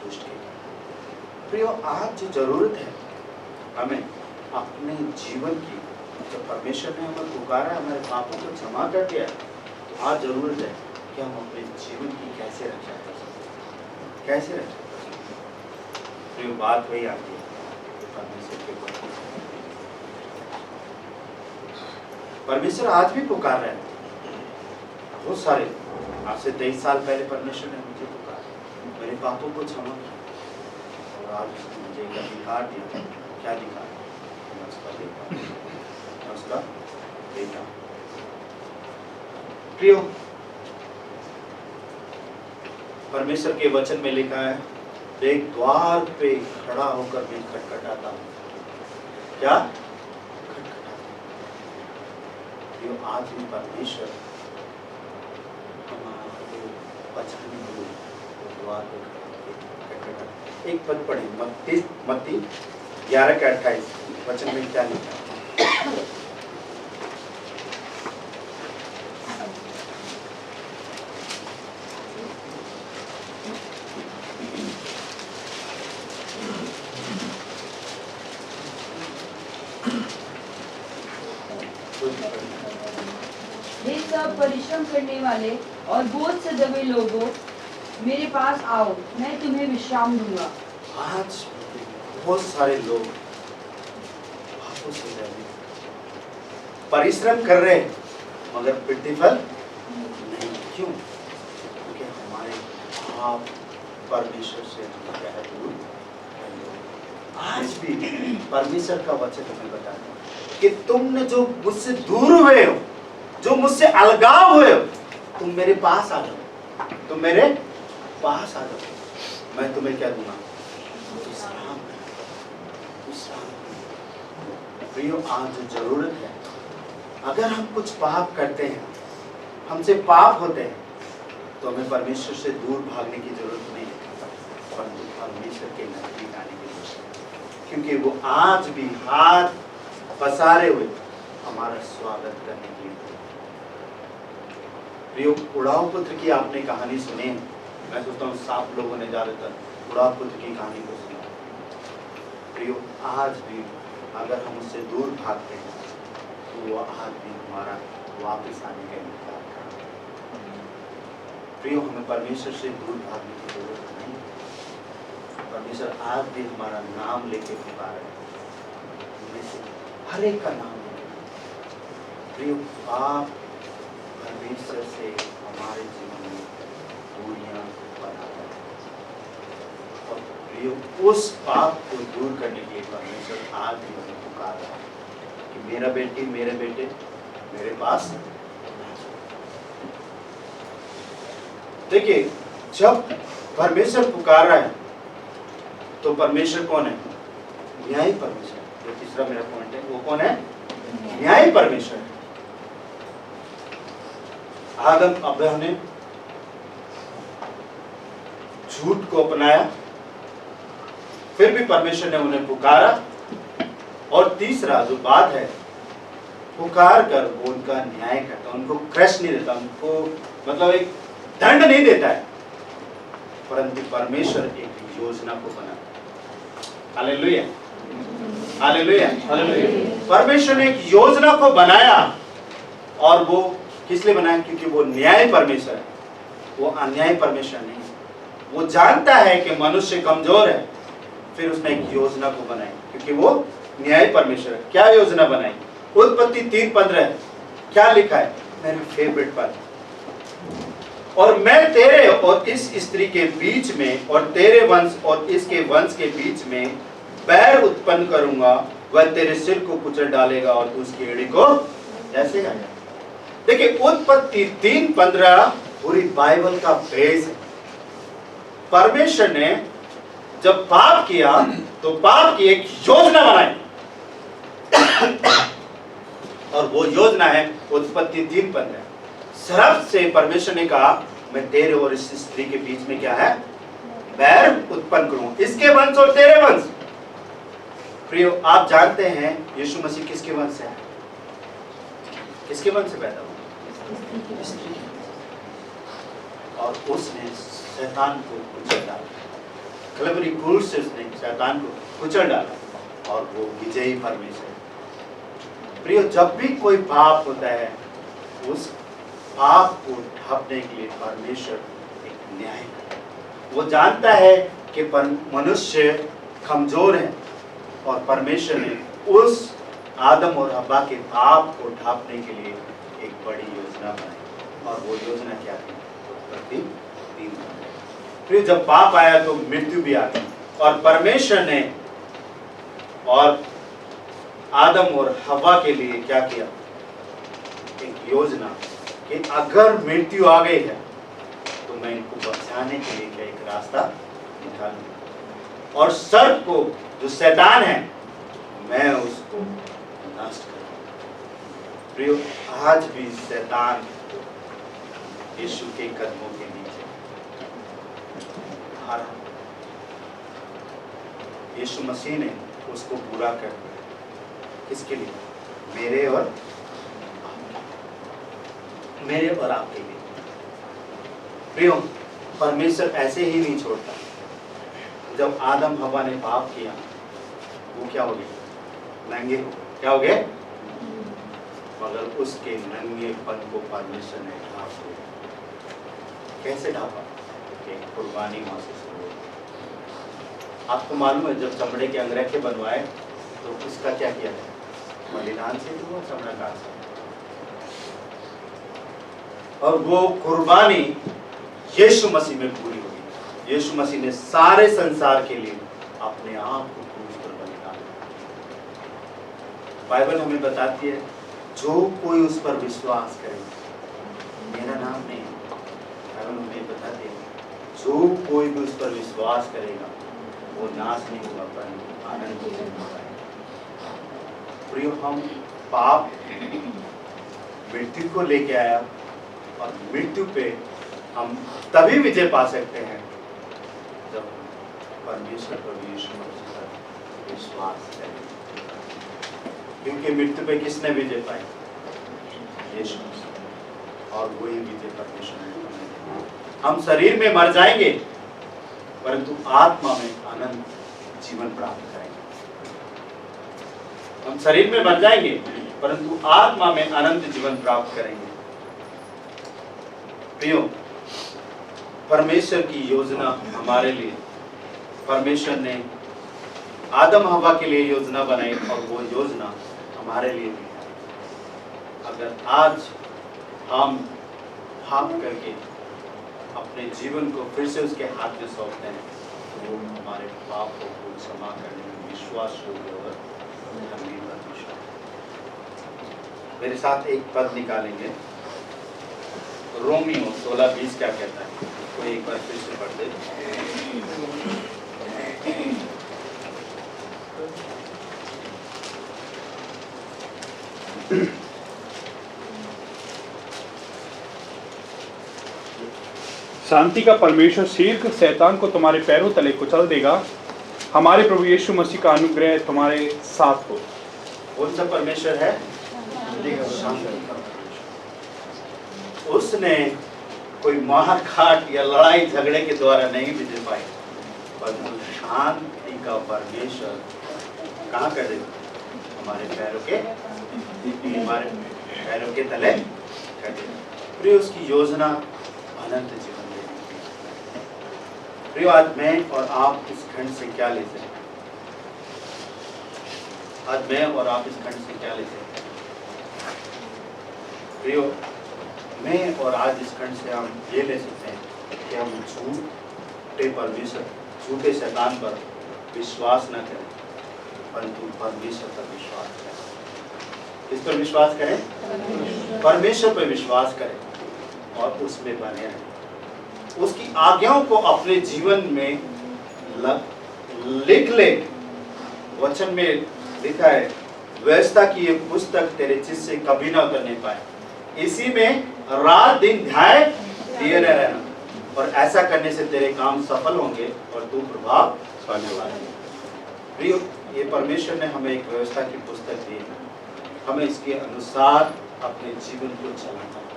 दुष्ट के कारण। प्रियो, आज जो जरूरत है हमें अपने जीवन की, जब परमेश्वर ने हमें पुकारा, हमारे पापों को क्षमा कर दिया, तो आज जरूरत है कि हम अपने जीवन की कैसे रक्षा कर सकते, कैसे रक्षा कर सकते। प्रियो, बात वही आती है परमेश्वर के प्रति। परमेश्वर आज भी पुकार रहे हैं। बहुत सारे, आज से 23 साल पहले परमेश्वर ने मुझे पुकारा, मेरे पापों को क्षमा किया और आज उसने मुझे एक अधिकार दिया। क्या अधिकार? उसका बेटा। प्रियो, परमेश्वर के वचन में लिखा है, एक द्वार पे खड़ा होकर मैं खटखटाता हूं। क्या? खटखटाता। आज भी परमेश्वर हमारे वचन में द्वार पे खटखटाता। एक पद पढ़े, मत्ती 11:28 वचन में क्या लिखा है? हे सब परिश्रम करने वाले और बोझ से दबे लोगों, मेरे पास आओ, मैं तुम्हें विश्राम दूंगा। आज बहुत सारे लोग परिश्रम कर रहे हैं मगर प्रतिफल नहीं। क्यों? क्योंकि हमारे पाप परमेश्वर से दूर। आज भी परमेश्वर का वचन हमें बताता है कि तुमने जो मुझसे दूर हुए हो, जो मुझसे अलगाव हुए हो, तुम मेरे पास आ जाओ, तुम मेरे पास आ जाओ, मैं तुम्हें क्या दूंगा? विश्राम। प्रियो, आज जो जरूरत है, अगर हम कुछ पाप करते हैं, हमसे पाप होते हैं, तो हमें परमेश्वर से दूर भागने की जरूरत नहीं है, परंतु परमेश्वर के नजदीक आने की जरूरत है। क्योंकि वो आज भी हाथ पसारे हुए हमारा स्वागत करने के लिए। प्रियो, उड़ाऊ पुत्र की आपने कहानी सुनी है। मैं सोचता हूँ साफ लोगों ने ज्यादातर उड़ाऊ पुत्र की कहानी को सुना। प्रियो, आज भी अगर हम उससे दूर भागते हैं तो वो आज भी हमारा वापस आने का इंतजार कर रहा है। प्रियो, हमें परमेश्वर से दूर भागने की जरूरत नहीं। परमेश्वर आज भी हमारा नाम लेके पुकार रहे हैं, उनमें से हर एक का नाम लेके। प्रियो, आप परमेश्वर से हमारे जीवन में दूरियां बनाते हैं और प्रियो, उस पाप को दूर करने के लिए परमेश्वर आज भी हमें पुकार रहा है कि मेरा बेटी, मेरे बेटे मेरे पास। देखिए, जब परमेश्वर पुकार रहा है तो परमेश्वर कौन है? न्यायी परमेश्वर। जो तीसरा मेरा पॉइंट है, वो कौन है? न्यायी परमेश्वर है। आदम अब्राहम ने झूठ को अपनाया, फिर भी परमेश्वर ने उन्हें पुकारा। और तीसरा जो बात है पुकार कर वो उनका न्याय करता, उनको क्रश नहीं देता, उनको मतलब एक दंड नहीं देता है, परंतु परमेश्वर एक योजना को बनाता। Hallelujah, hallelujah, hallelujah. परमेश्वर ने एक योजना को बनाया, और वो किस लिए बनाया? क्योंकि वो न्याय परमेश्वर है, वो अन्याय परमेश्वर नहीं है। वो जानता है कि मनुष्य कमजोर है, फिर उसने एक योजना को बनाई, क्योंकि वो न्याय परमेश्वर है। क्या योजना बनाई? उत्पत्ति 3:15 क्या लिखा है? मेरे फेवरेट पद, और मैं तेरे और इस स्त्री के बीच में और तेरे वंश और इसके वंश के बीच में बैर उत्पन्न करूंगा, वह तेरे सिर को कुचल डालेगा और तू उसकी एड़ी को जैसे गाएगा। देखिए, उत्पत्ति 3:15 पूरी बाइबल का बेस है। परमेश्वर ने जब पाप किया तो पाप की एक योजना बनाई, और वो योजना है उत्पत्ति 3:15। सर्प से परमेश्वर ने कहा, मैं तेरे और इस स्त्री के बीच में क्या है? बैर उत्पन्न करूंगा, इसके वंश और तेरे वंश। प्रियो, आप जानते हैं यीशु मसीह किसके वंश से है? किसके वंश से पैदा हुआ? और उसने शैतान को कुचल डाला, कलवरी क्रूस से उसने शैतान को कुचल डाला, और वो विजयी परमेश्वर है। प्रियो, जब भी कोई पाप होता है, उस पाप को ढांपने के लिए परमेश्वर एक न्याय करता है। वो जानता है कि मनुष्य कमजोर है, और परमेश्वर ने उस आदम और हव्वा के पाप को ढांपने के लिए एक बड़ी योजना बनाई, और वो योजना क्या थी? उत्पत्ति 3:15। फिर जब पाप आया तो मृत्यु भी आ गई, और परमेश्वर ने और आदम और हव्वा के लिए क्या किया? एक योजना कि अगर मृत्यु आ गई है तो मैं इनको बचाने के लिए क्या एक रास्ता निकालूंगा, और सर्प को, जो शैतान है, मैं उसको नष्ट करूंगा। प्रियो, आज भी शैतान यीशु के कदमों के नीचे हारा। यीशु मसीह ने उसको पूरा कर दिया, किसके लिए? मेरे और आपके लिए। प्रियो, परमेश्वर ऐसे ही नहीं छोड़ता। जब आदम हवा ने पाप किया, वो क्या हो गए? नंगे हो गए। क्या हो गए? मगर उसके नंगेपन को परमेश्वर ने ढांप दिया। कैसे ढांपा? एक कुर्बानी वहां से शुरू हुई। आपको मालूम है, जब चमड़े के अंगरखे बनवाए तो उसका क्या किया गया? बलिदान से तो वो चमड़ा काट सकता, और वो कुर्बानी यीशु मसीह में पूरी हो गई। यीशु मसीह ने सारे संसार के लिए अपने आप को क्रूस पर बलिदान दिया। बाइबल हमें बताती है, जो कोई उस पर विश्वास करे, मेरा नाम नहीं, बाइबल हमें बताती है, जो कोई भी उस पर विश्वास करेगा वो नाश नहीं होगा परंतु आनंद से होगा। प्रियो, हम पाप मृत्यु को लेके आया, और मृत्यु पे हम तभी विजय पा सकते हैं जब परमेश्वर पर यीशु मसीह पर विश्वास करें। क्योंकि मृत्यु पे किसने विजय पाई? यीशु मसीह, और वही विजय परमेश्वर ने हमें। हम शरीर में मर जाएंगे, परंतु आत्मा में अनंत जीवन प्राप्त करेंगे। हम शरीर में मर जाएंगे, परंतु आत्मा में अनंत जीवन प्राप्त करेंगे। प्रियो, परमेश्वर की योजना हमारे लिए, परमेश्वर ने आदम हवा के लिए योजना बनाई, और वो योजना हमारे लिए भी है। अगर आज हम करके अपने जीवन को फिर से उसके हाथ में सौंपते हैं, तो वो हमारे पापों को क्षमा करने में विश्वास योग्य और धर्मी परमेश्वर। मेरे साथ एक पद निकालेंगे, रोमियो 16:20 क्या कहता है? कोई एक बार फिर से पढ़ दे। शांति का परमेश्वर शीर्ष शैतान को तुम्हारे पैरों तले कुचल देगा। हमारे प्रभु यीशु मसीह का अनुग्रह तुम्हारे साथ हो। कौन सा परमेश्वर है? शांति का परमेश्वर। उसने कोई मार काट या लड़ाई झगड़े के द्वारा नहीं विजय पाई, परंतु शांति का परमेश्वर कहाँ कर देगा? हमारे पैरों के तले कर देगा। प्रिय, उसकी योजना अनंत जीवन देने की। प्रिय, आज मैं और आप इस खंड से क्या लेते हैं? आज मैं और आप इस खंड से क्या लेते हैं? प्रियो, मैं और आज इस खंड से हम ये ले सकते हैं कि हम झूठे परमेश्वर, झूठे शैतान पर विश्वास न करें, परंतु परमेश्वर पर विश्वास करें। किस पर विश्वास करें? परमेश्वर पर विश्वास करें और उसमें बने रहें। उसकी आज्ञाओं को अपने जीवन में लिख ले। वचन में लिखा है, व्यवस्था की ये पुस्तक तेरे चित्त से कभी ना उतरने पाए, इसी में रात दिन ध्याय दिए रहना, और ऐसा करने से तेरे काम सफल होंगे और तू प्रभाव पाने वाला है। प्रियो, ये परमेश्वर ने हमें एक व्यवस्था की पुस्तक दी है, हमें इसके अनुसार अपने जीवन को चलाना है।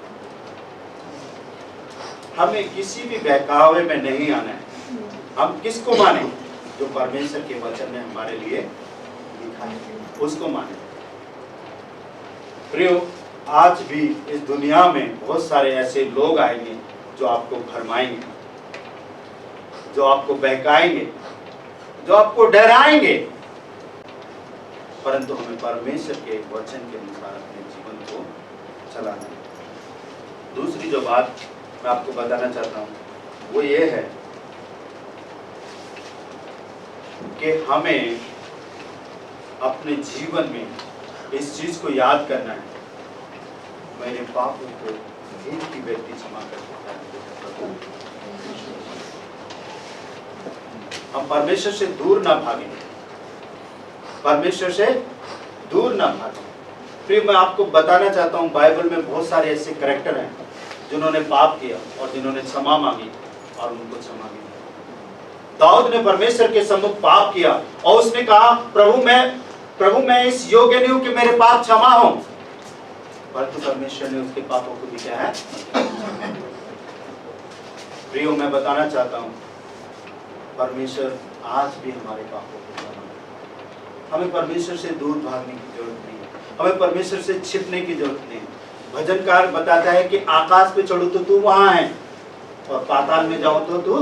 हमें किसी भी बहकावे में नहीं आना है। हम किसको माने? जो परमेश्वर के वचन ने हमारे लिए लिखा है, उसको माने। प्रियो, आज भी इस दुनिया में बहुत सारे ऐसे लोग आएंगे जो आपको भरमाएंगे, जो आपको बहकाएंगे, जो आपको डराएंगे, परंतु हमें परमेश्वर के वचन के अनुसार अपने जीवन को चलाना है। दूसरी जो बात मैं आपको बताना चाहता हूँ वो ये है कि हमें अपने जीवन में इस चीज को याद करना है, मेरे पापों को एक ही व्यक्ति क्षमा कर सकता है। हम परमेश्वर से दूर ना भागें, परमेश्वर से दूर ना भागें। फिर मैं आपको बताना चाहता हूँ, बाइबल में बहुत सारे ऐसे कैरेक्टर हैं जिन्होंने पाप किया और जिन्होंने क्षमा मांगी और उनको क्षमा मिली। दाऊद ने परमेश्वर के सम्मुख पाप किया और उसने कहा, प्रभु मैं इस योग्य नहीं हूं कि मेरे पाप क्षमा हो, परंतु परमेश्वर ने उसके पापों को भी क्या है। प्रियो, मैं बताना चाहता हूं, परमेश्वर आज भी हमारे पापों को क्षमा करता है। हमें परमेश्वर से दूर भागने की जरूरत नहीं है, हमें परमेश्वर से छिपने की जरूरत नहीं है। भजनकार बताता है कि आकाश पे चढ़ूं तो तू वहां है और पाताल में जाऊं तो तू।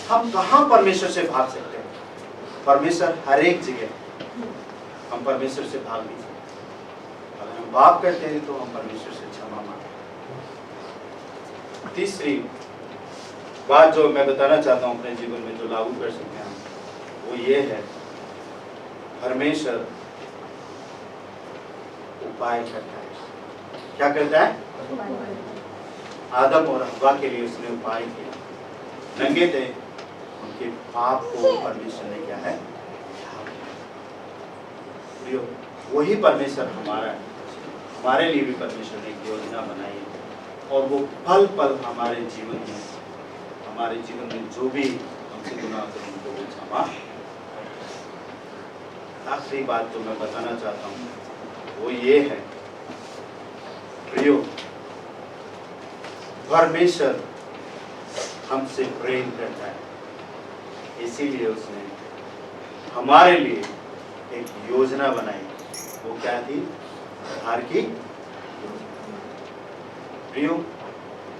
हम कहां परमेश्वर से भाग सकते हैं? परमेश्वर हर एक जगह, हम परमेश्वर से भाग नहीं सकते। अगर हम पाप करते हैं तो हम परमेश्वर से क्षमा मांगते हैं। तीसरी बात जो मैं बताना चाहता हूं अपने जीवन में जो लागू कर सकते हैं वो ये है, परमेश्वर उपाय करता है। क्या करता है? आदम और हव्वा के लिए उसने उपाय किया। नंगे थे, उनके पाप को परमेश्वर ने क्या है, वही परमेश्वर हमारा है। हमारे लिए भी परमेश्वर ने एक योजना बनाई है और वो पल पल हमारे जीवन में जो भी हमसे गुनाह करें उनको वो क्षमा। आखिरी बात जो मैं बताना चाहता हूँ वो ये है, प्रियो, परमेश्वर हमसे प्रेम करता है, इसीलिए उसने हमारे लिए एक योजना बनाई। वो क्या थी? उद्धार की योजना। प्रियो,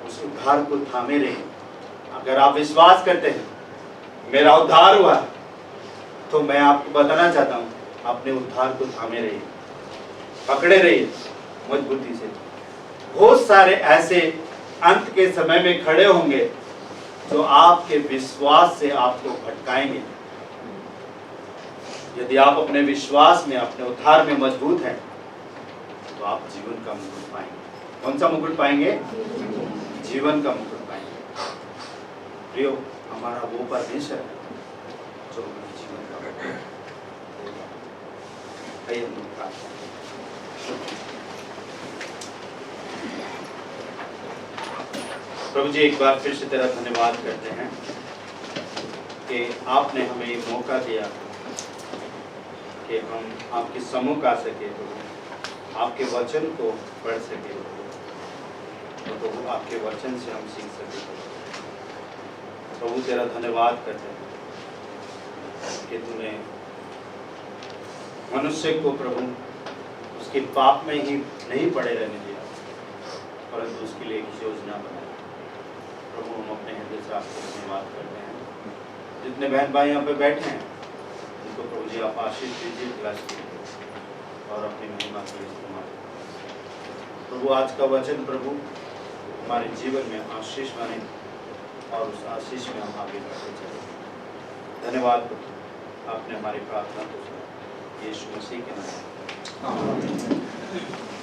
उस उद्धार को थामे रहिए। अगर आप विश्वास करते हैं मेरा उद्धार हुआ, तो मैं आपको बताना चाहता हूं, अपने उद्धार को थामे रहिए, पकड़े रहिए मजबूती से। बहुत सारे ऐसे अंत के समय में खड़े होंगे जो आपके विश्वास से आपको भटकाएंगे। यदि आप अपने विश्वास में, अपने उद्धार में मजबूत हैं, तो आप जीवन का मुकुट पाएंगे। कौन सा मुकुट पाएंगे? जीवन का मुकुट पाएंगे। प्रियो, हमारा वो परमेश्वर है जो हमें जीवन का मुकुट देगा। आइए हम प्रार्थना करें। प्रभु जी, एक बार फिर से तेरा धन्यवाद करते हैं कि आपने हमें एक मौका दिया कि हम आपके सम्मुख आ सके। आपके वचन को पढ़ सके तो प्रभु आपके वचन से हम सीख सके। प्रभु तेरा धन्यवाद करते हैं कि तूने मनुष्य को प्रभु उसके पाप में ही नहीं पड़े रहने दिया, परंतु उसके लिए एक योजना बनाई। प्रभु हम अपने हृदय से आपको धन्यवाद करते हैं। जितने बहन भाई यहाँ पे बैठे हैं उनको प्रभु जी आप आशीष दीजिए, ब्लेस कीजिए और अपनी महिमा के लिए इस्तेमाल कीजिए। प्रभु आज का वचन प्रभु हमारे जीवन में आशीष बने और उस आशीष में हम आगे बढ़ते चले। धन्यवाद प्रभु, आपने हमारी प्रार्थना को सुना, यीशु मसीह के नाम में।